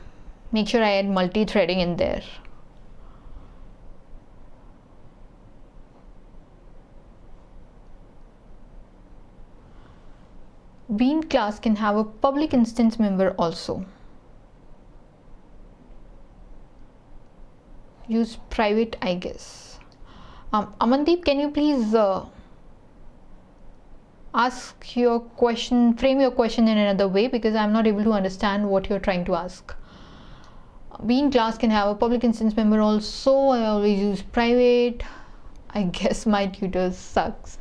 make sure I add multi-threading in there. Bean class can have a public instance member also. Use private, I guess. Amandeep, can you please ask your question, frame your question in another way, because I'm not able to understand what you're trying to ask. Bean class can have a public instance member also. I always use private. I guess my tutor sucks.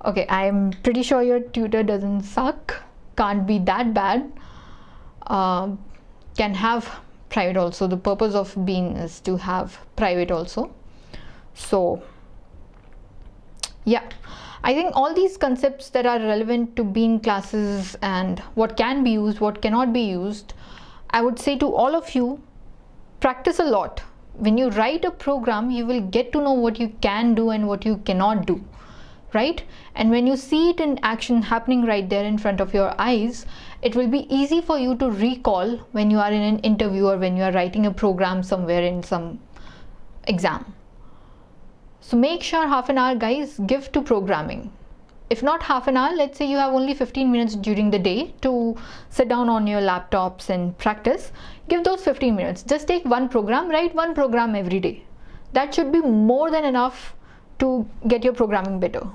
Okay, I'm pretty sure your tutor doesn't suck. Can't be that bad. Can have private also. The purpose of Bean is to have private also. So yeah, I think all these concepts that are relevant to Bean classes and what can be used, what cannot be used, I would say to all of you, practice a lot. When you write a program, you will get to know what you can do and what you cannot do, right? And when you see it in action happening right there in front of your eyes, it will be easy for you to recall when you are in an interview or when you are writing a program somewhere in some exam. So make sure half an hour, guys, give to programming. If not half an hour, let's say you have only 15 minutes during the day to sit down on your laptops and practice. Give those 15 minutes. Just take one program, write one program every day. That should be more than enough to get your programming better.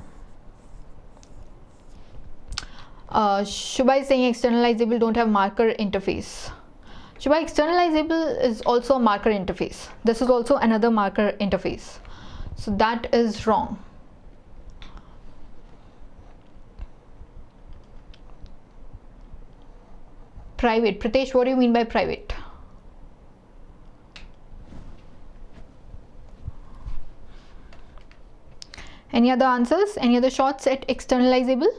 Shubha is saying externalizable don't have marker interface. Shubha, externalizable is also a marker interface. This is also another marker interface. So that is wrong. private. Pritesh, what do you mean by private? Any other answers? Any other shots at externalizable?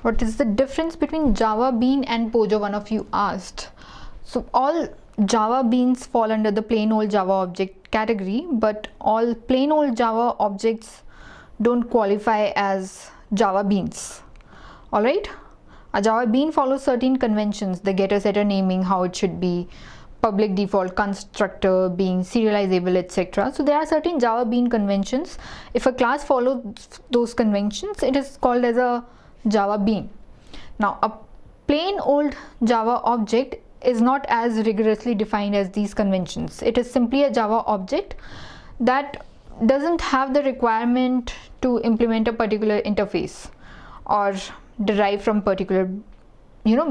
What is the difference between Java Bean and Pojo? One of you asked. So all Java Beans fall under the plain old Java object category, but all plain old Java objects don't qualify as Java Beans. Alright? A Java Bean follows certain conventions, the getter setter naming, how it should be, public default constructor being serializable, etc. So there are certain Java Bean conventions. If a class follows those conventions, it is called as a Java Bean. Now a plain old Java object is not as rigorously defined as these conventions. It is simply a Java object that doesn't have the requirement to implement a particular interface or derive from particular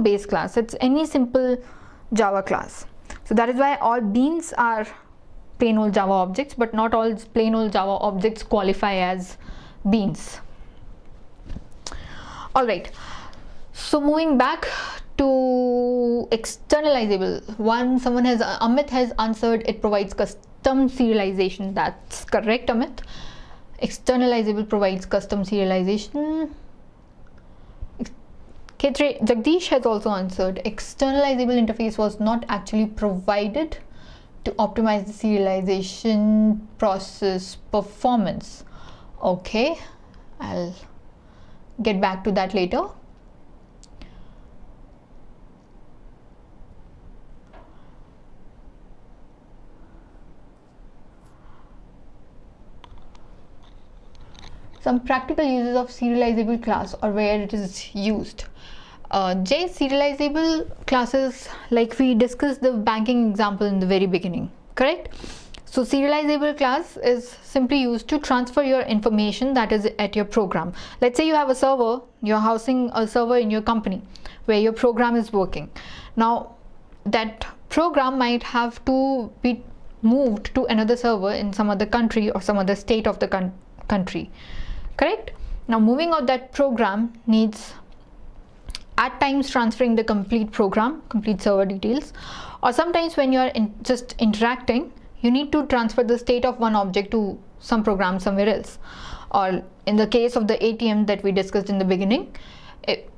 base class. It's any simple Java class. So that is why all beans are plain old Java objects, but not all plain old Java objects qualify as beans. Alright, so moving back to externalizable, Amit has answered it provides custom serialization. That's correct, Amit. Externalizable provides custom serialization. Jagdish has also answered externalizable interface was not actually provided to optimize the serialization process performance. Okay, I'll get back to that later. Some practical uses of serializable class or where it is used. Serializable classes, like we discussed the banking example in the very beginning, correct? So serializable class is simply used to transfer your information that is at your program. Let's say you have a server, you're housing a server in your company where your program is working. Now that program might have to be moved to another server in some other country or some other state of the country, correct? Now moving out that program needs at times transferring the complete server details, or sometimes when you are just interacting, you need to transfer the state of one object to some program somewhere else. Or in the case of the ATM that we discussed in the beginning,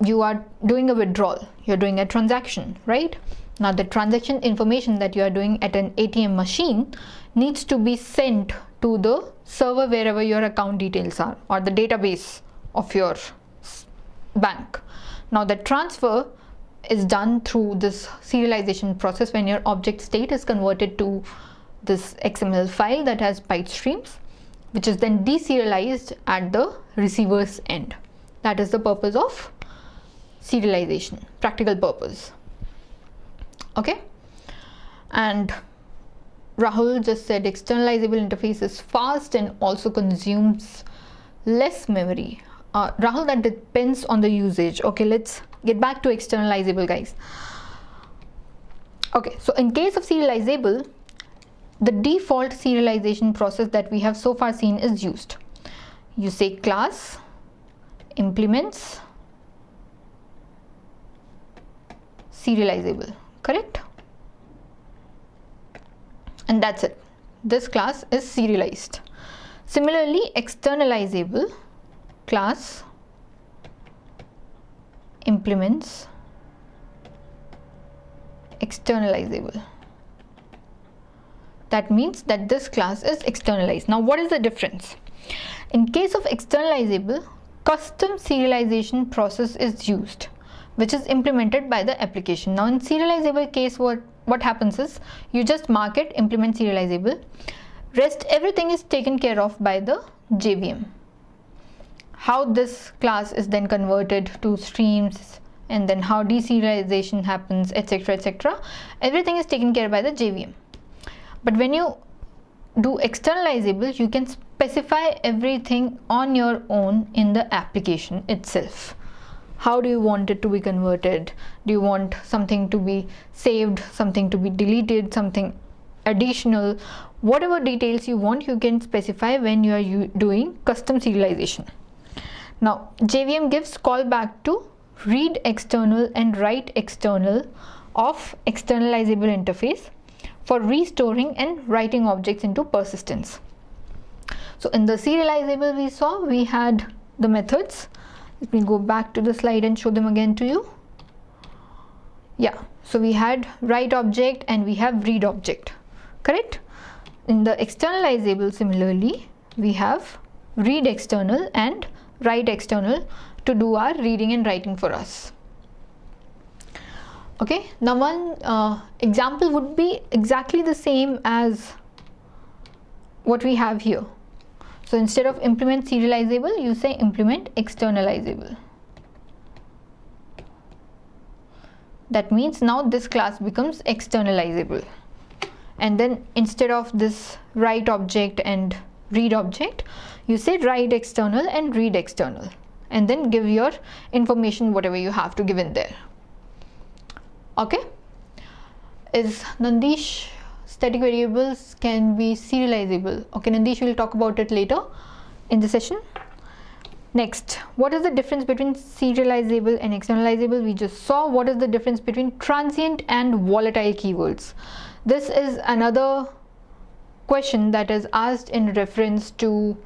you are doing a withdrawal, you're doing a transaction, right? Now the transaction information that you are doing at an ATM machine needs to be sent to the server wherever your account details are, or the database of your bank. Now the transfer is done through this serialization process when your object state is converted to this XML file that has byte streams, which is then deserialized at the receiver's end. That is the purpose of serialization, practical purpose. Okay, and Rahul just said externalizable interface is fast and also consumes less memory. Rahul, that depends on the usage. Okay, let's get back to externalizable, guys. Okay, so in case of serializable, the default serialization process that we have so far seen is used. You say class implements serializable, correct? And that's it. This class is serialized. Similarly, externalizable class implements externalizable. That means that this class is externalized. Now what is the difference? In case of externalizable, custom serialization process is used, which is implemented by the application. Now in serializable case, what happens is you just mark it implement serializable. Rest everything is taken care of by the JVM. How this class is then converted to streams, and then how deserialization happens, etc., etc., everything is taken care by the JVM. But when you do externalizable, you can specify everything on your own in the application itself. How do you want it to be converted? Do you want something to be saved, something to be deleted, something additional? Whatever details you want, you can specify when you are doing custom serialization. Now, JVM gives callback to read external and write external of externalizable interface for restoring and writing objects into persistence. So in the serializable we saw, we had the methods. Let me go back to the slide and show them again to you. Yeah, so we had write object and we have read object, correct? In the externalizable, similarly, we have read external and write external to do our reading and writing for us. Okay, now one example would be exactly the same as what we have here. So instead of implement serializable, you say implement externalizable. That means now this class becomes externalizable. And then instead of this write object and read object, you say write external and read external, and then give your information, whatever you have to give in there. Okay, is Nandish static variables can be serializable? Okay, Nandish will talk about it later in the session. Next, what is the difference between serializable and externalizable? We just saw. What is the difference between transient and volatile keywords? This is another question that is asked in reference to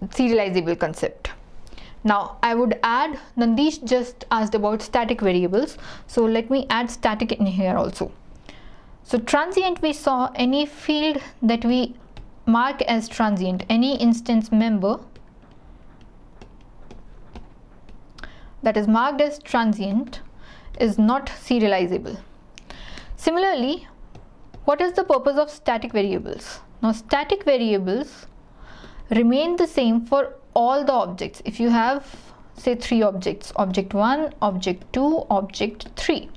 serializable concept. Now I would add, Nandish just asked about static variables, so let me add static in here also. So transient, we saw any field that we mark as transient, any instance member that is marked as transient is not serializable. Similarly, what is the purpose of static variables? Now static variables remain the same for all the objects. If you have say 3 objects, object 1, object 2, object 3.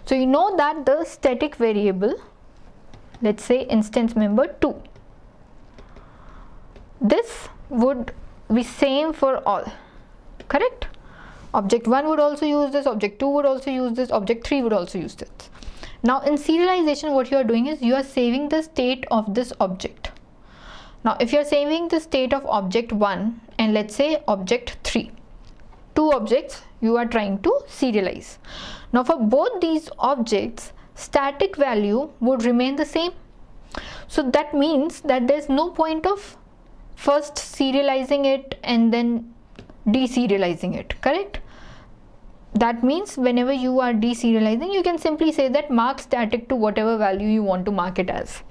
So you know that the static variable, let's say instance member 2, this would be same for all, correct? Object 1 would also use this, object 2 would also use this, object 3 would also use this. Now in serialization, what you are doing is you are saving the state of this object. Now if you are saving the state of object 1 and let's say object 3, 2 objects you are trying to serialize. Now for both these objects, static value would remain the same. So that means that there is no point of first serializing it and then deserializing it, correct? That means whenever you are deserializing, you can simply say that mark static to whatever value you want to mark it as,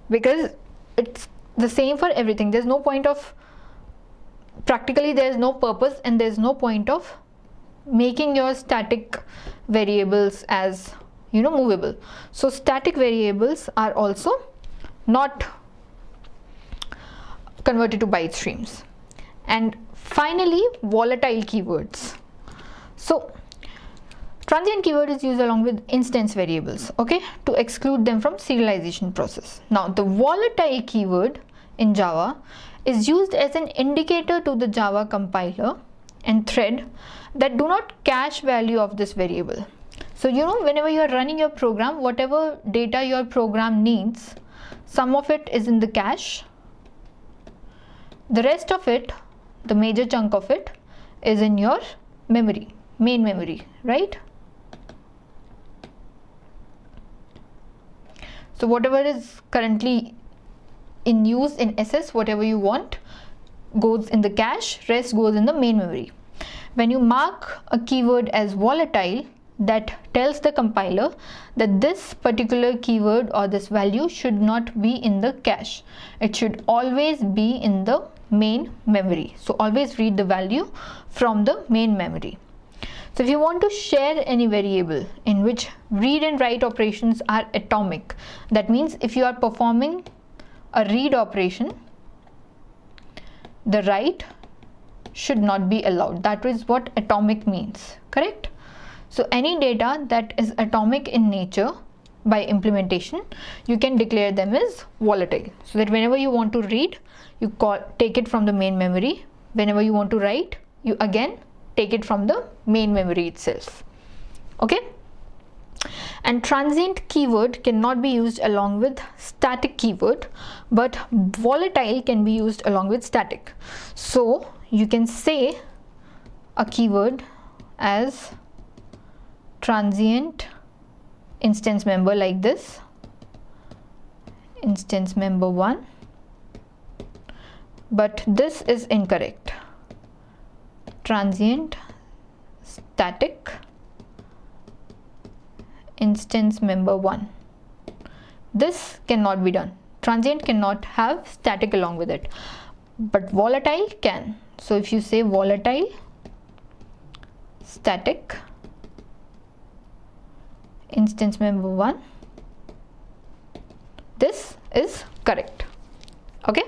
because it's the same for everything. There's no point of, practically there's no purpose and there's no point of making your static variables as movable. So static variables are also not converted to byte streams. And finally, volatile keywords. So transient keyword is used along with instance variables, okay, to exclude them from serialization process. Now the volatile keyword in Java is used as an indicator to the Java compiler and thread that do not cache value of this variable. So whenever you are running your program, whatever data your program needs, some of it is in the cache, the rest of it, the major chunk of it, is in your memory, main memory, right? So whatever is currently in use in SS, whatever you want, goes in the cache, rest goes in the main memory. When you mark a keyword as volatile, that tells the compiler that this particular keyword or this value should not be in the cache. It should always be in the main memory. So always read the value from the main memory. So if you want to share any variable in which read and write operations are atomic, that means if you are performing a read operation, the write should not be allowed. That is what atomic means, correct? So any data that is atomic in nature, by implementation, you can declare them as volatile, so that whenever you want to read, you take it from the main memory. Whenever you want to write, you again take it from the main memory itself. Okay? And transient keyword cannot be used along with static keyword, but volatile can be used along with static. So you can say a keyword as transient instance member like this, instance member 1, but this is incorrect. Transient static instance member 1. This cannot be done. Transient cannot have static along with it, but volatile can. So if you say volatile static instance member 1, this is correct. Okay,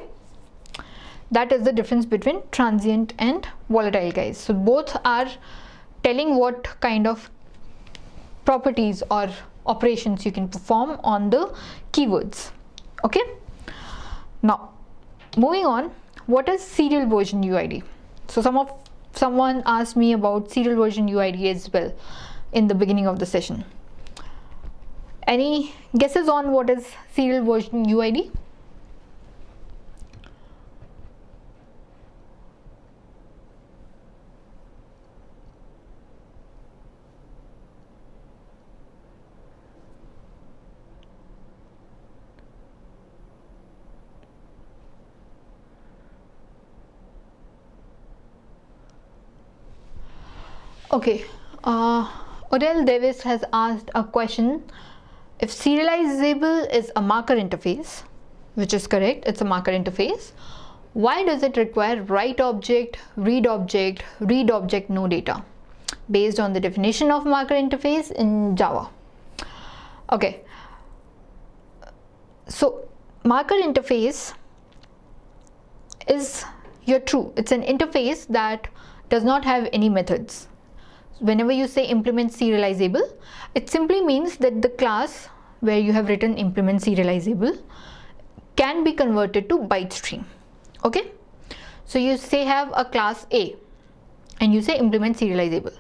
that is the difference between transient and volatile, guys. So both are telling what kind of properties or operations you can perform on the keywords. Okay, now moving on, what is serial version UID? So someone asked me about serial version UID as well in the beginning of the session. Any guesses on what is serial version UID? Okay, Odell Davis has asked a question. If serializable is a marker interface, which is correct, it's a marker interface, why does it require write object, read object, read object no data, based on the definition of marker interface in Java? Okay, so marker interface is true. It's an interface that does not have any methods. Whenever you say implement serializable, it simply means that the class where you have written implement serializable can be converted to byte stream. Okay, so you say have a class A and you say implement serializable.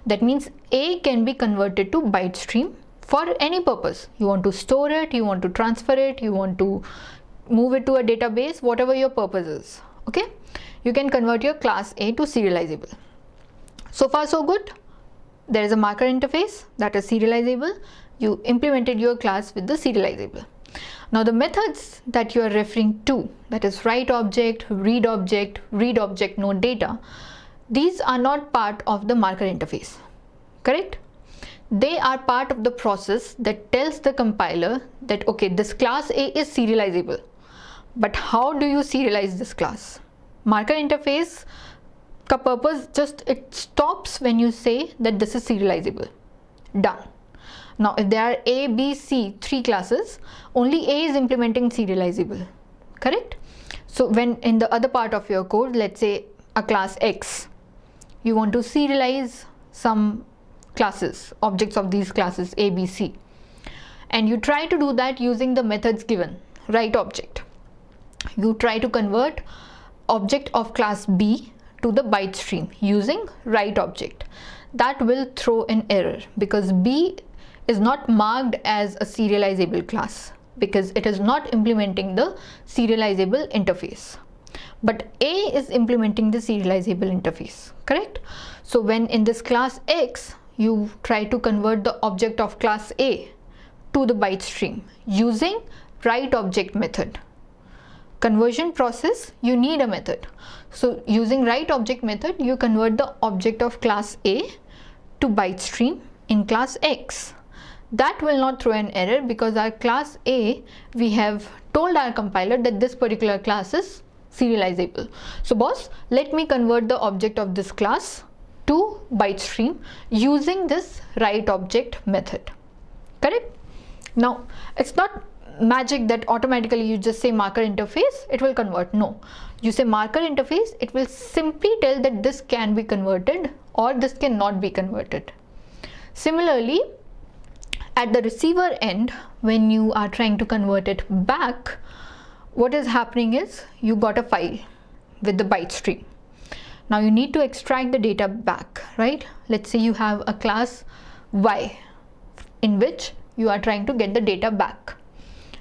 That means A can be converted to byte stream for any purpose. You want to store it, you want to transfer it, you want to move it to a database, whatever your purpose is. Okay, you can convert your class A to serializable. So far so good. There is a marker interface that is serializable. You implemented your class with the serializable. Now the methods that you are referring to, that is write object, read object no data, these are not part of the marker interface, correct? They are part of the process that tells the compiler that okay, this class A is serializable, but how do you serialize this class? Marker interface का purpose just it stops when you say that this is serializable. Done. Now if there are A, B, C, 3 classes, only A is implementing serializable, correct? So when in the other part of your code, let's say a class X, you want to serialize some classes, objects of these classes A, B, C, and you try to do that using the methods given, write object. You try to convert object of class B to the byte stream using write object. That will throw an error because B is not marked as a serializable class because it is not implementing the serializable interface, but A is implementing the serializable interface, correct? So when in this class X you try to convert the object of class A to the byte stream using write object method. Conversion process, you need a method. So using write object method, you convert the object of class A to byte stream in class X. That will not throw an error because our class A, we have told our compiler that this particular class is serializable. So boss, let me convert the object of this class to byte stream using this write object method. Correct? Now, it's not magic that automatically you just say marker interface, it will convert. No, you say marker interface, it will simply tell that this can be converted or this cannot be converted. Similarly, at the receiver end, when you are trying to convert it back, what is happening is you got a file with the byte stream. Now you need to extract the data back, right? Let's say you have a class Y in which you are trying to get the data back.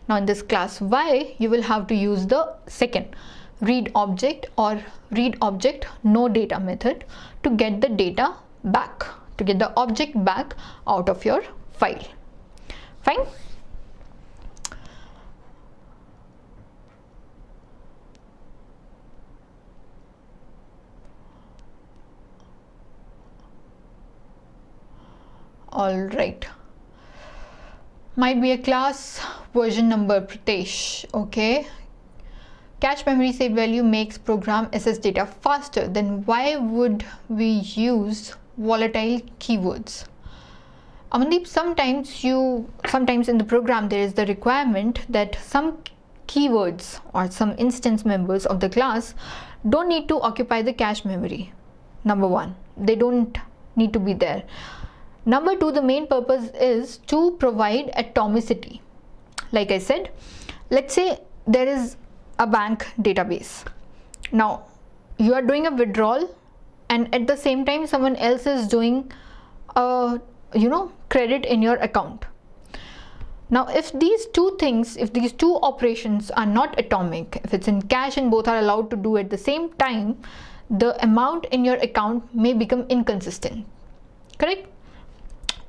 Now in this class Y, you will have to use the second read object or read object no data method to get the data back, to get the object back out of your file. Fine? All right. Might be a class version number, Pritesh. Okay. Cache memory save value makes program access data faster. Then why would we use volatile keywords? Amandeep, sometimes in the program there is the requirement that some keywords or some instance members of the class don't need to occupy the cache memory. Number one, they don't need to be there. Number two, the main purpose is to provide atomicity. Like I said, let's say there is a bank database. Now you are doing a withdrawal and at the same time someone else is doing a credit in your account. Now if these two operations are not atomic, if it's in cache and both are allowed to do at the same time, the amount in your account may become inconsistent. Correct?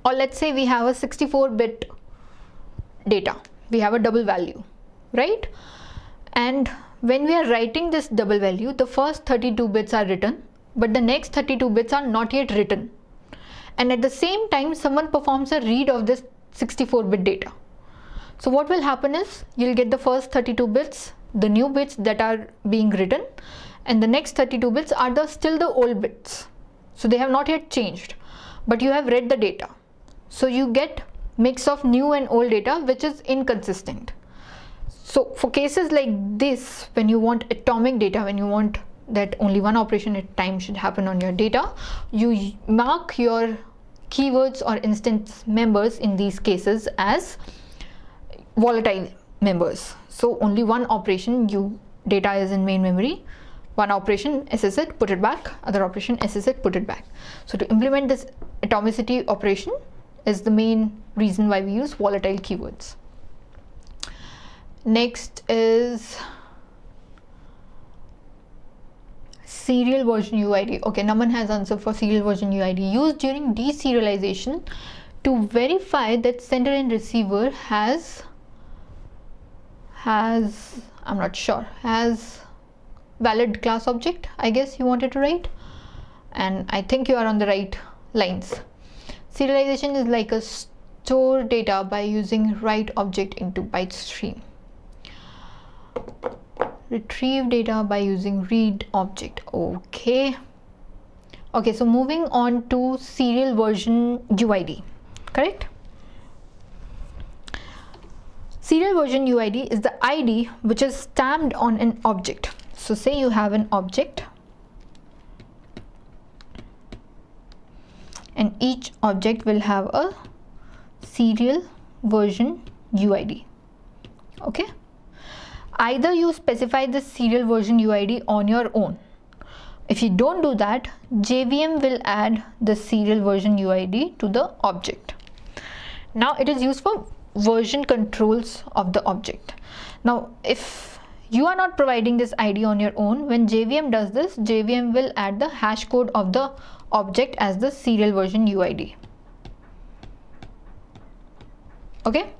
Or let's say we have a 64-bit data, we have a double value, right? And when we are writing this double value, the first 32 bits are written, but the next 32 bits are not yet written. And at the same time, someone performs a read of this 64-bit data. So what will happen is, you'll get the first 32 bits, the new bits that are being written, and the next 32 bits are still the old bits. So they have not yet changed, but you have read the data. So you get mix of new and old data which is inconsistent. So for cases like this, when you want atomic data, when you want that only one operation at a time should happen on your data, you mark your keywords or instance members in these cases as volatile members. So only one operation, data is in main memory, one operation access it, put it back, other operation access it, put it back. So to implement this atomicity operation is the main reason why we use volatile keywords. Next is serial version UID. Okay, Naman has answered for serial version UID, used during deserialization to verify that sender and receiver has valid class object, I guess you wanted to write, and I think you are on the right lines. Serialization is like a store data by using write object into byte stream. Retrieve data by using read object. Okay, so moving on to serial version UID. Correct? Serial version UID is the ID which is stamped on an object. So say you have an object and each object will have a serial version UID. Okay, either you specify the serial version UID on your own. If you don't do that, JVM will add the serial version UID to the object. Now it is used for version controls of the object. Now if you are not providing this ID on your own, when JVM does this, JVM will add the hash code of the object as the serial version UID. Okay,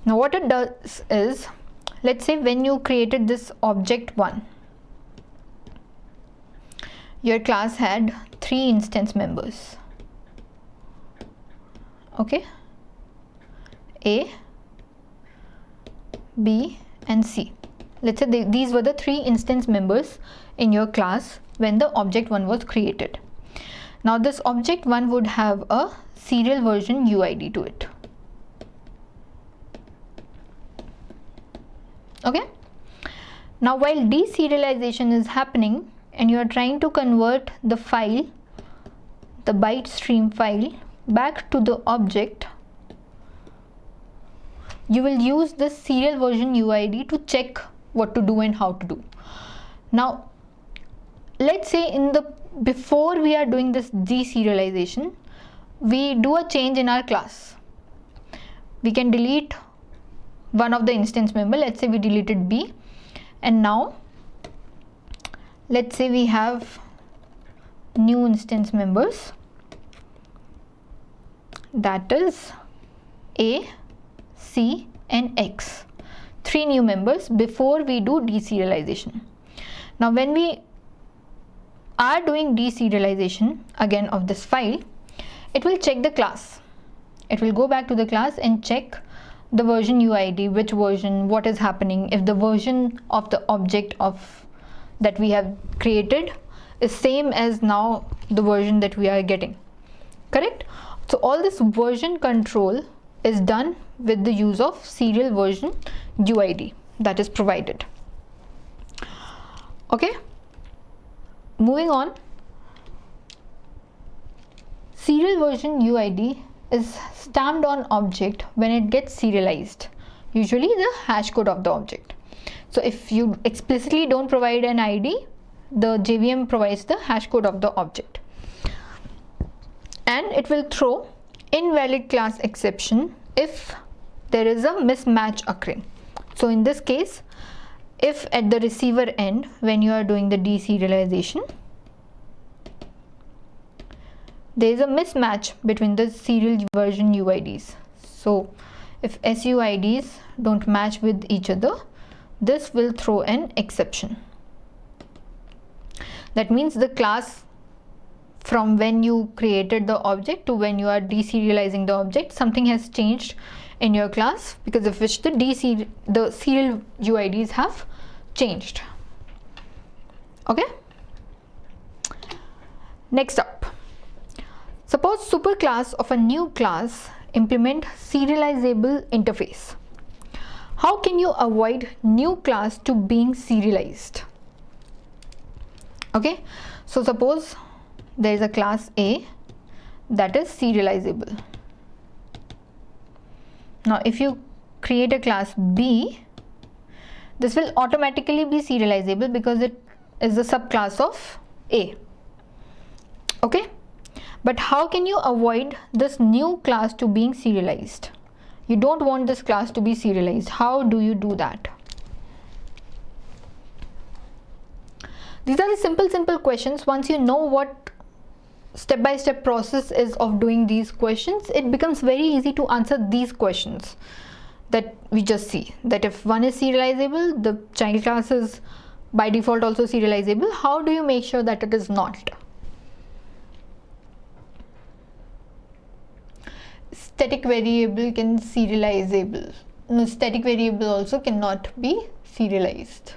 now what it does is, let's say when you created this object 1, your class had 3 instance members. Okay, A, B and C. Let's say these were the 3 instance members in your class when the object 1 was created. Now this object one would have a serial version UID to it. Okay. Now while deserialization is happening and you are trying to convert the file, the byte stream file, back to the object, you will use this serial version UID to check what to do and how to do. Now let's say before we are doing this deserialization, we do a change in our class. We can delete one of the instance member. Let's say we deleted B, and now let's say we have new instance members, that is A, C and X, 3 new members before we do deserialization. Now when we are doing deserialization again of this file, it will check the class. It will go back to the class and check the version UID, which version, what is happening, if the version of the object that we have created is same as now the version that we are getting, correct? So all this version control is done with the use of serial version UID that is provided. Okay, moving on. Serial version UID is stamped on object when it gets serialized, usually the hash code of the object. So if you explicitly don't provide an ID, the JVM provides the hash code of the object, and it will throw invalid class exception if there is a mismatch occurring. So in this case, if at the receiver end, when you are doing the deserialization, there is a mismatch between the serial version UIDs. So if SUIDs don't match with each other, this will throw an exception. That means the class from when you created the object to when you are deserializing the object, something has changed in your class, because of which the serial UIDs have changed. Okay. Next up, suppose superclass of a new class implement serializable interface. How can you avoid new class to being serialized? Okay, so suppose there is a class A that is serializable. Now if you create a class B, this will automatically be serializable because it is a subclass of A. Okay, but how can you avoid this new class to being serialized? You don't want this class to be serialized. How do you do that? These are the simple questions. Once you know what step-by-step process is of doing these questions, it becomes very easy to answer these questions that we just see. That if one is serializable, the child class is by default also serializable. How do you make sure that it is not? Static variable can serializable. No, static variable also cannot be serialized.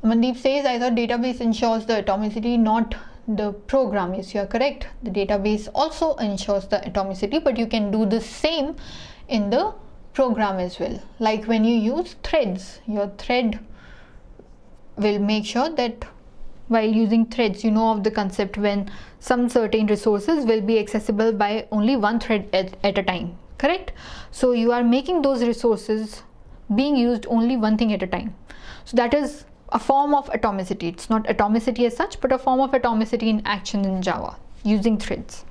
Mandeep says, I thought database ensures the atomicity, not the program. Yes, you are correct. The database also ensures the atomicity, but you can do the same in the program as well. Like when you use threads, your thread will make sure that while using threads, you know of the concept when some certain resources will be accessible by only one thread at a time, correct? So you are making those resources being used only one thing at a time. So that is a form of atomicity. It's not atomicity as such, but a form of atomicity in action in Java using threads.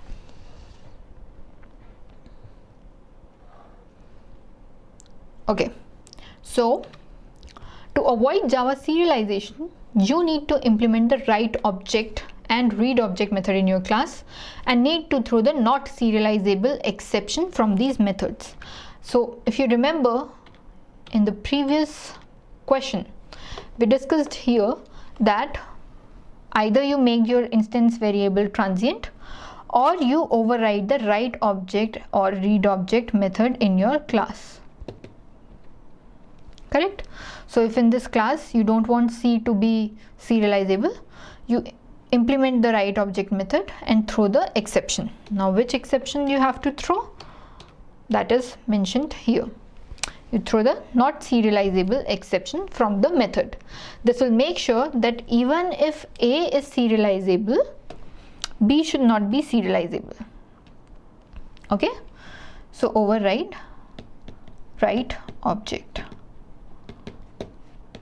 Okay, so to avoid Java serialization, you need to implement the write object and read object method in your class, and need to throw the not serializable exception from these methods. So if you remember in the previous question, we discussed here that either you make your instance variable transient or you override the write object or read object method in your class. correct? So if in this class you don't want C to be serializable, you implement the write object method and throw the exception. Now which exception you have to throw? That is mentioned here. You throw the not serializable exception from the method. This will make sure that even if A is serializable, B should not be serializable. Okay, so override write object,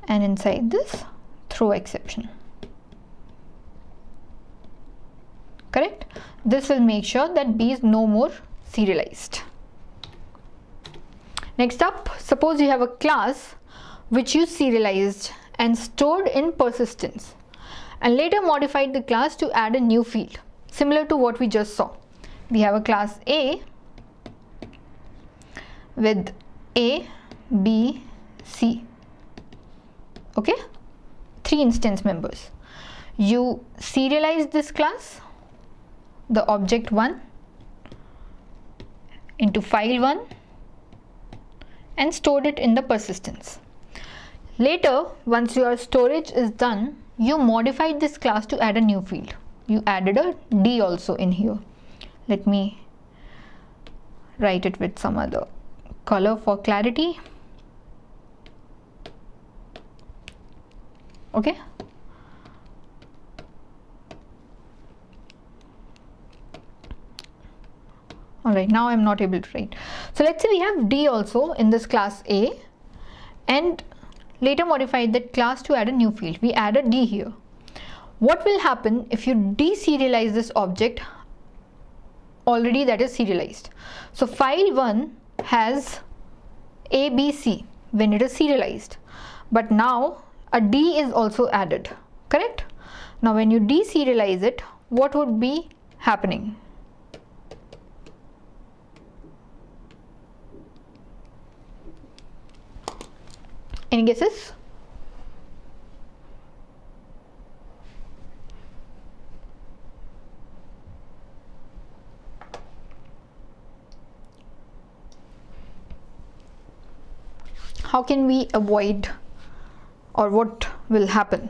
and inside this throw exception. Correct? This will make sure that B is no more serialized. Next up, suppose you have a class which you serialized and stored in persistence and later modified the class to add a new field, similar to what we just saw. We have a class A with A, B, C. Okay, 3 instance members. You serialized this class, the object 1, into file 1 and stored it in the persistence. Later, once your storage is done, you modified this class to add a new field. You added a D also in here. Let me write it with some other color for clarity. Okay. Alright, now I'm not able to write. So let's say we have D also in this class A and later modified that class to add a new field. We add a D here. What will happen if you deserialize this object already that is serialized? So file 1 has A, B, C when it is serialized, but now a D is also added, correct? Now when you deserialize it, what would be happening? Any guesses? How can we avoid, or what will happen?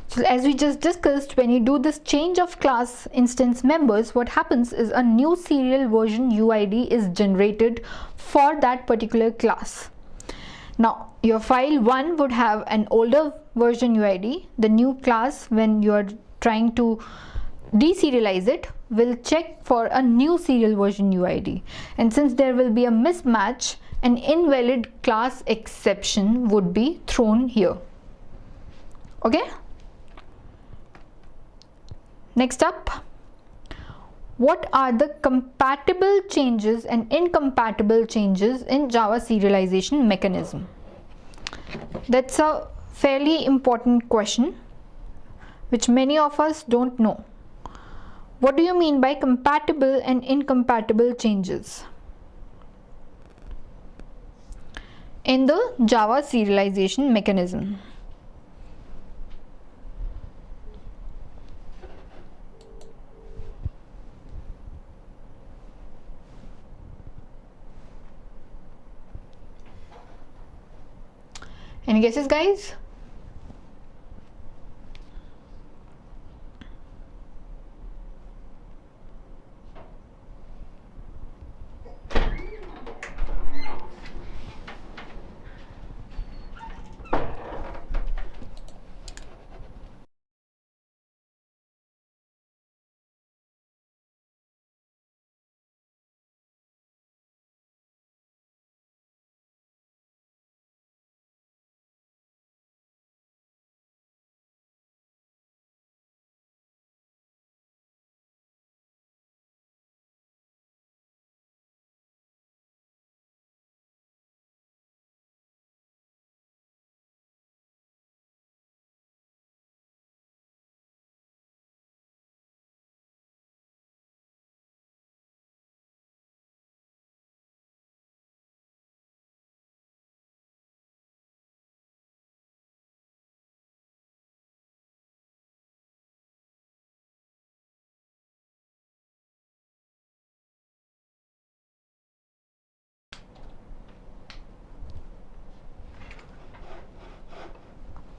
So as we just discussed, when you do this change of class instance members, what happens is a new serial version UID is generated for that particular class. Now your file 1 would have an older version UID. The new class, when you are trying to deserialize it, will check for a new serial version UID, and since there will be a mismatch, an invalid class exception would be thrown here. Okay. Next up, what are the compatible changes and incompatible changes in Java serialization mechanism? That's a fairly important question which many of us don't know. What do you mean by compatible and incompatible changes in the Java serialization mechanism? Any guesses, guys?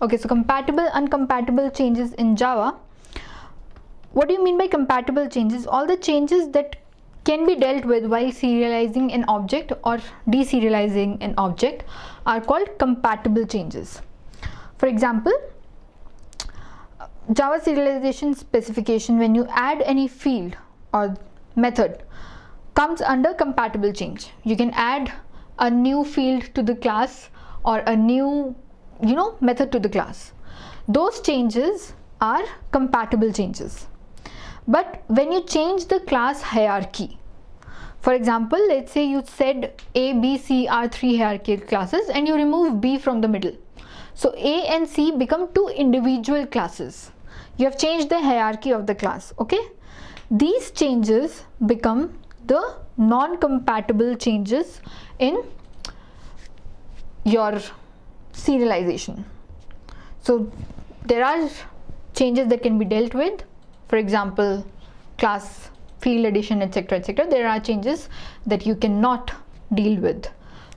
Okay, so compatible, uncompatible changes in Java. What do you mean by compatible changes? All the changes that can be dealt with while serializing an object or deserializing an object are called compatible changes. For example, Java serialization specification, when you add any field or method, comes under compatible change. You can add a new field to the class or a new method to the class. Those changes are compatible changes. But when you change the class hierarchy, for example, let's say you said A, B, C are three hierarchical classes and you remove B from the middle. So A and C become two individual classes. You have changed the hierarchy of the class, okay? These changes become the non-compatible changes in your serialization. So there are changes that can be dealt with, for example, class, field addition, etc., etc. There are changes that you cannot deal with.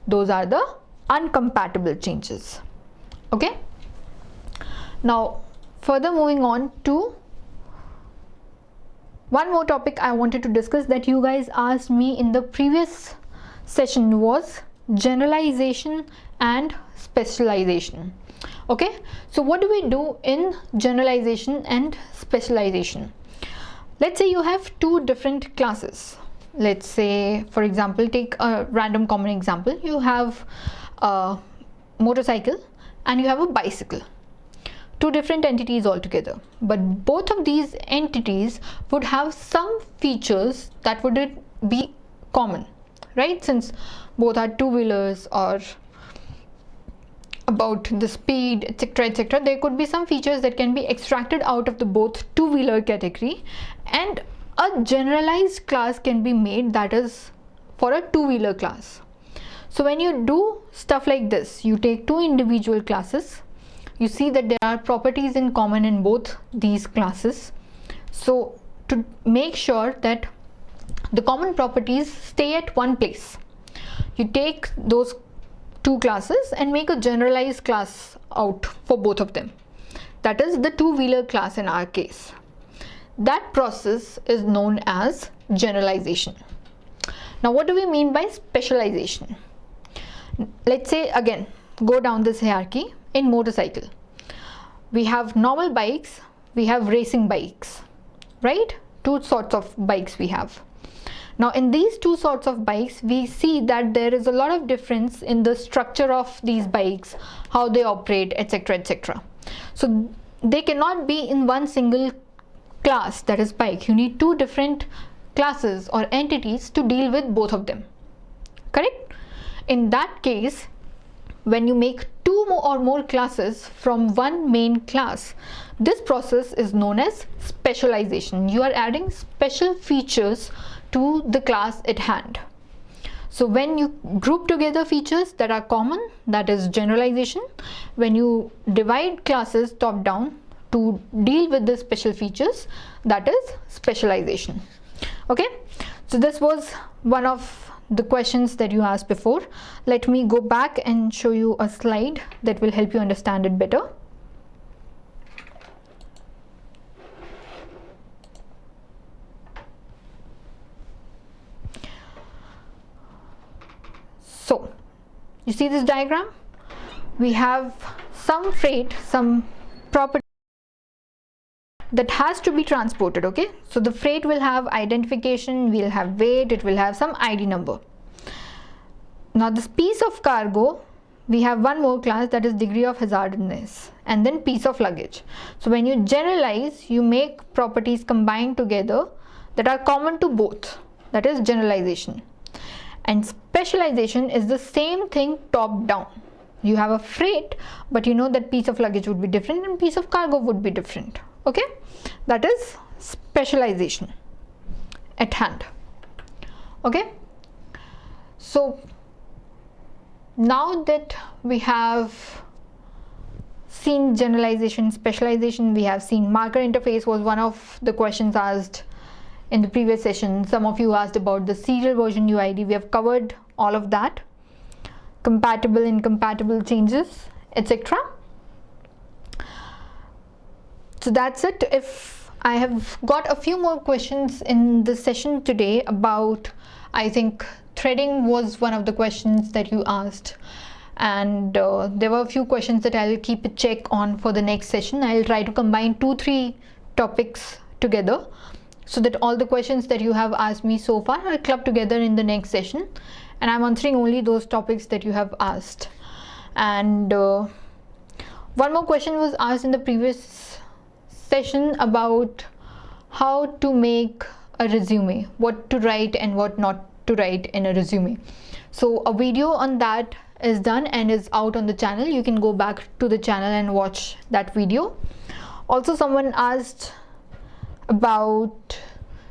Those are the uncompatible changes. Okay. Now, further moving on to one more topic I wanted to discuss that you guys asked me in the previous session was generalization and specialization. Okay, so what do we do in generalization and specialization? Let's say you have two different classes. Let's say, for example, take a random common example. You have a motorcycle and you have a bicycle. Two different entities altogether, but both of these entities would have some features that would be common, right? Since both are two-wheelers or about the speed, etc., etc., there could be some features that can be extracted out of the both two-wheeler category, and a generalized class can be made that is for a two-wheeler class. So when you do stuff like this, you take two individual classes, you see that there are properties in common in both these classes. So to make sure that the common properties stay at one place, you take those two classes and make a generalized class out for both of them. That is the two-wheeler class in our case. That process is known as generalization. Now, what do we mean by specialization? Let's say again, go down this hierarchy. In motorcycle, we have normal bikes, we have racing bikes, right? Two sorts of bikes we have. Now in these two sorts of bikes, we see that there is a lot of difference in the structure of these bikes, how they operate, etc., etc. So they cannot be in one single class, that is bike. You need two different classes or entities to deal with both of them, correct? In that case, when you make two or more classes from one main class, this process is known as specialization. You are adding special features to the class at hand. So when you group together features that are common, that is generalization. When you divide classes top down to deal with the special features, that is specialization. Okay, so this was one of the questions that you asked before. Let me go back and show you a slide that will help you understand it better. So you see this diagram, we have some freight, some property that has to be transported. Okay, so the freight will have identification, will have weight, it will have some ID number. Now this piece of cargo, we have one more class, that is degree of hazardness, and then piece of luggage. So when you generalize, you make properties combined together that are common to both, that is generalization. And specialization is the same thing top down. You have a freight, but you know that piece of luggage would be different and piece of cargo would be different. Okay, that is specialization at hand. Okay, so now that we have seen generalization, specialization, we have seen marker interface was one of the questions asked in the previous session. Some of you asked about the serial version UID. We have covered all of that, compatible, incompatible changes, etc. So that's it. If I have got a few more questions in the session today about, I think threading was one of the questions that you asked, and there were a few questions that I'll keep a check on for the next session. I'll try to combine 2-3 topics together so that all the questions that you have asked me so far are clubbed together in the next session, and I'm answering only those topics that you have asked. And one more question was asked in the previous session about how to make a resume, what to write and what not to write in a resume. So a video on that is done and is out on the channel. You can go back to the channel and watch that video. Also, someone asked about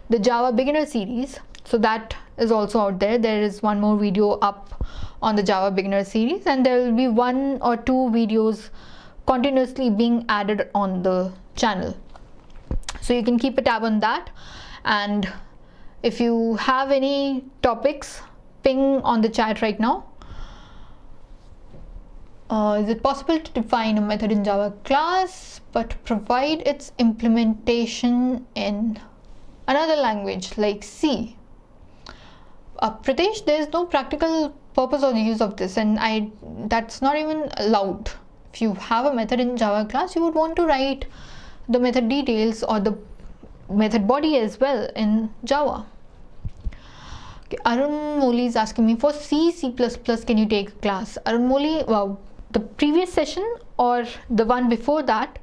the Java beginner series, so that is also out there. There is one more video up on the Java beginner series, and there will be 1 or 2 videos continuously being added on the channel, so you can keep a tab on that. And if you have any topics, ping on the chat right now. Is it possible to define a method in Java class but provide its implementation in another language like C? Pratesh, there is no practical purpose or use of this, and that's not even allowed. If you have a method in Java class, you would want to write the method details or the method body as well in Java. Okay, Arun Moli is asking me, for C, C++, can you take a class? Arun Moli, the previous session or the one before that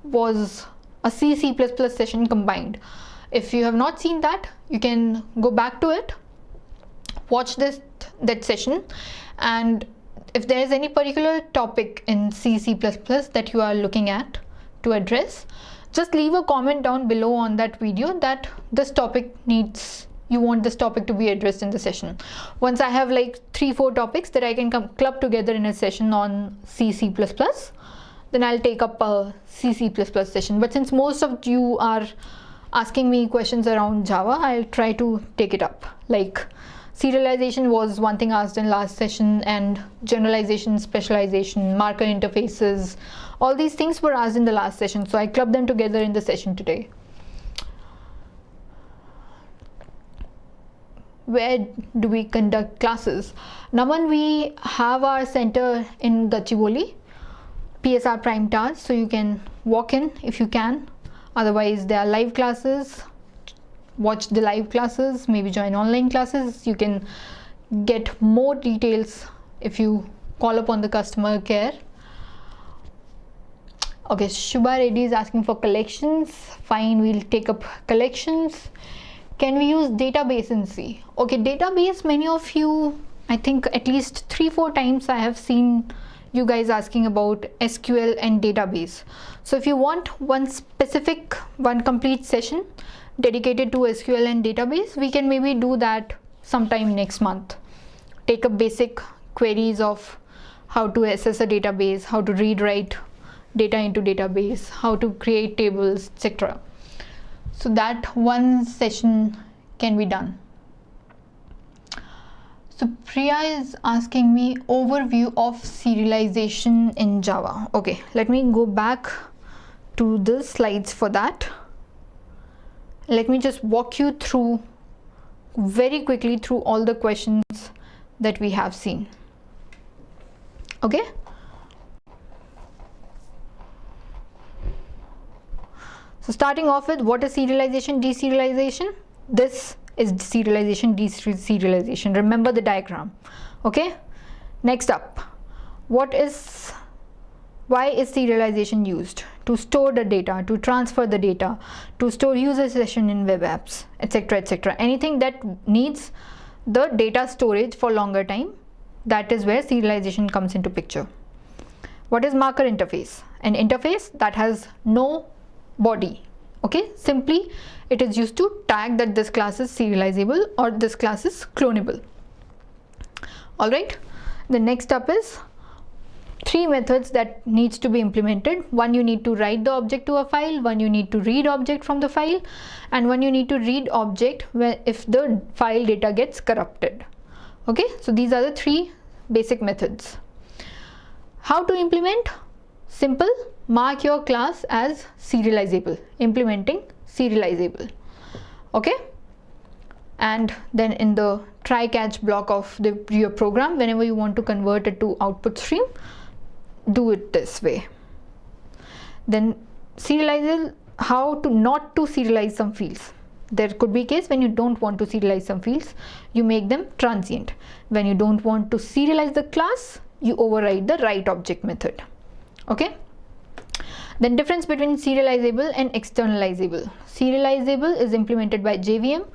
was a C, C++ session combined. If you have not seen that, you can go back to it, watch that session, and if there is any particular topic in C, C++ that you are looking at to address, just leave a comment down below on that video that this topic you want this topic to be addressed in the session. Once I have like 3-4 topics that I can club together in a session on C, C++, then I'll take up a C, C++ session. But since most of you are asking me questions around Java, I'll try to take it up. Like serialization was one thing asked in last session, and generalization, specialization, marker interfaces, all these things were asked in the last session, so I clubbed them together in the session today. Where do we conduct classes? Naman, we have our center in Gachibowli, PSR Prime Towers, so you can walk in if you can. Otherwise, there are live classes. Watch the live classes, maybe join online classes. You can get more details if you call upon the customer care. Okay, Shubha Reddy is asking for collections. Fine, we'll take up collections. Can we use database in C? Okay, database, many of you, I think at least 3-4 times I have seen you guys asking about SQL and database. So if you want one complete session dedicated to SQL and database, we can maybe do that sometime next month. Take up basic queries of how to access a database, how to read-write data into database, how to create tables, etc. So that one session can be done. So Priya is asking me overview of serialization in Java. Okay, let me go back to the slides for that. Let me just walk you through very quickly through all the questions that we have seen. Okay. So starting off with, what is serialization, deserialization? This is serialization, deserialization. Remember the diagram. Okay. Next up, why is serialization used? To store the data, to transfer the data, to store user session in web apps, etc., etc. Anything that needs the data storage for longer time, that is where serialization comes into picture. What is marker interface? An interface that has no body. Okay, simply it is used to tag that this class is serializable or this class is clonable. All right, the next up is 3 methods that needs to be implemented. One, you need to write the object to a file, one you need to read object from the file, and one you need to read object if the file data gets corrupted. Okay, so these are the 3 basic methods. How to implement? Simple, mark your class as serializable, implementing serializable. Okay, and then in the try catch block of your program, whenever you want to convert it to output stream, do it this way. Then serialize, how to not to serialize some fields. There could be a case when you don't want to serialize some fields, you make them transient. When you don't want to serialize the class, you override the write object method. Okay, then difference between serializable and externalizable. Serializable is implemented by JVM.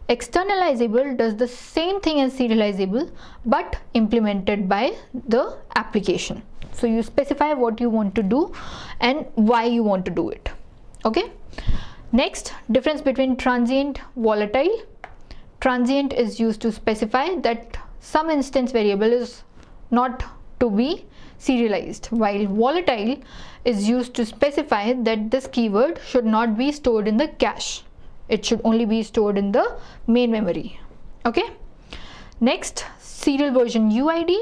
Externalizable does the same thing as serializable but implemented by the application. So you specify what you want to do and why you want to do it. Okay, next, difference between transient, volatile. Transient is used to specify that some instance variable is not to be serialized, while volatile is used to specify that this keyword should not be stored in the cache. It should only be stored in the main memory. Okay, next, serial version UID.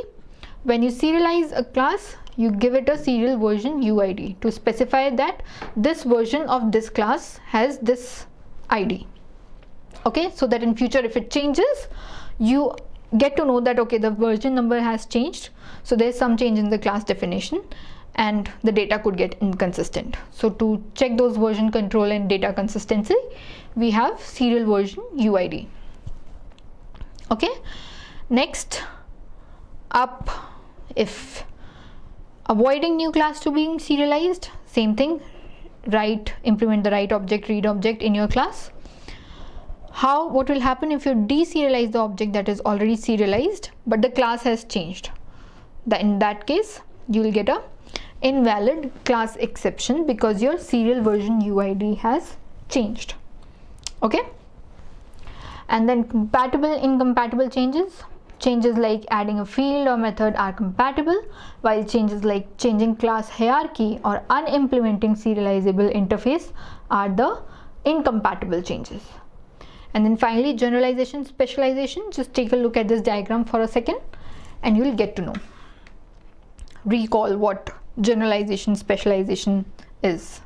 When you serialize a class, you give it a serial version UID to specify that this version of this class has this ID. Okay, so that in future if it changes, you get to know that okay, the version number has changed, so there's some change in the class definition and the data could get inconsistent. So to check those version control and data consistency, we have serial version UID. Okay, next up, if avoiding new class to being serialized, same thing, implement the write object, read object in your class. What will happen if you deserialize the object that is already serialized but the class has changed? In that case, you will get a invalid class exception because your serial version UID has changed. Okay, and then compatible, incompatible changes. Changes like adding a field or method are compatible, while changes like changing class hierarchy or unimplementing serializable interface are the incompatible changes. And then finally, generalization, specialization. Just take a look at this diagram for a second and you will get to know. Recall what generalization, specialization is.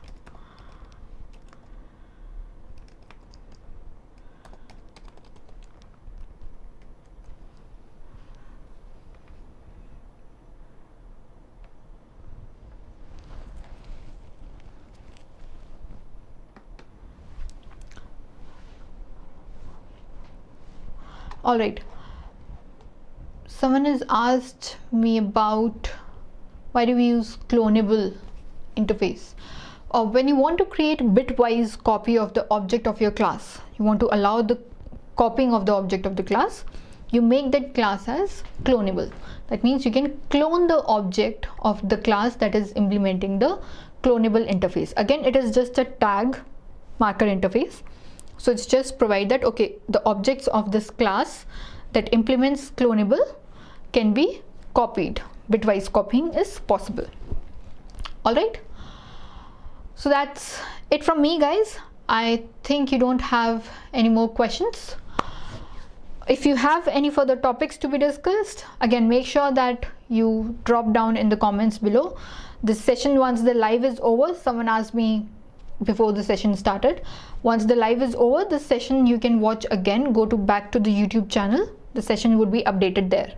Alright, someone has asked me about why do we use clonable interface. When you want to create bitwise copy of the object of your class, you want to allow the copying of the object of the class, you make that class as clonable. That means you can clone the object of the class that is implementing the clonable interface. Again, it is just a tag marker interface. So it's just provide that okay, the objects of this class that implements clonable can be copied. Bitwise copying is possible. Alright, so that's it from me, guys. I think you don't have any more questions. If you have any further topics to be discussed, again make sure that you drop down in the comments below. This session, once the live is over, someone asked me before the session started, once the live is over, this session you can watch again. Go back to the YouTube channel, the session would be updated there,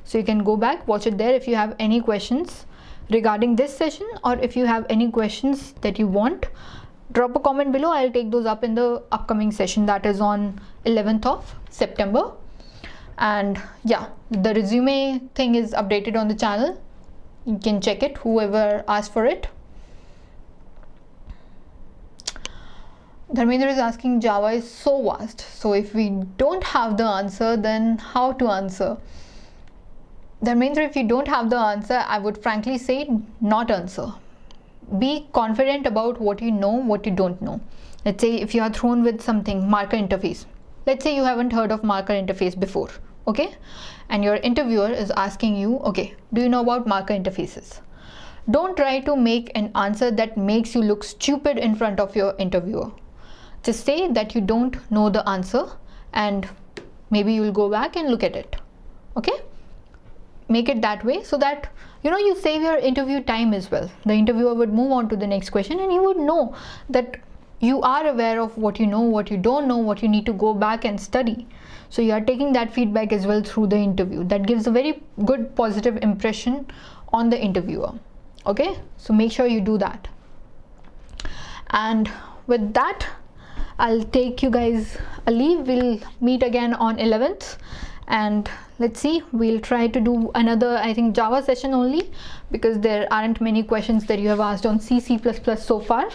so you can go back, watch it there. If you have any questions regarding this session, or if you have any questions that you want, drop a comment below. I'll take those up in the upcoming session, that is on 11th of September. And yeah, the resume thing is updated on the channel, you can check it, whoever asked for it. Dharmendra is asking, Java is so vast, so if we don't have the answer, then how to answer? Dharmendra, if you don't have the answer, I would frankly say not answer. Be confident about what you know, what you don't know. Let's say if you are thrown with something, marker interface. Let's say you haven't heard of marker interface before, okay? And your interviewer is asking you, okay, do you know about marker interfaces? Don't try to make an answer that makes you look stupid in front of your interviewer. Just say that you don't know the answer and maybe you'll go back and look at it. Okay? make it that way so that you save your interview time as well. The interviewer would move on to the next question, and he would know that you are aware of what you know, what you don't know, what you need to go back and study. So you are taking that feedback as well through the interview. That gives a very good positive impression on the interviewer. Okay, so make sure you do that. And with that, I'll take you guys a leave. We'll meet again on 11th, and let's see, we'll try to do another, I think, Java session only, because there aren't many questions that you have asked on C++ so far.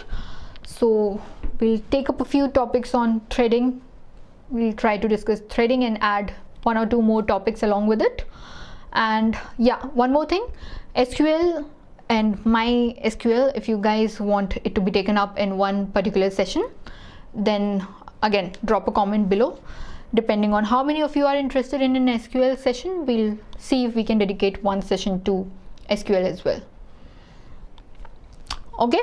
So we'll take up a few topics on threading. We'll try to discuss threading and add 1 or 2 more topics along with it. And yeah, one more thing, SQL and MySQL, if you guys want it to be taken up in one particular session, then again drop a comment below. Depending on how many of you are interested in an SQL session, we'll see if we can dedicate one session to SQL as well. Okay,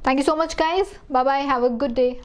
thank you so much guys. Bye bye, have a good day.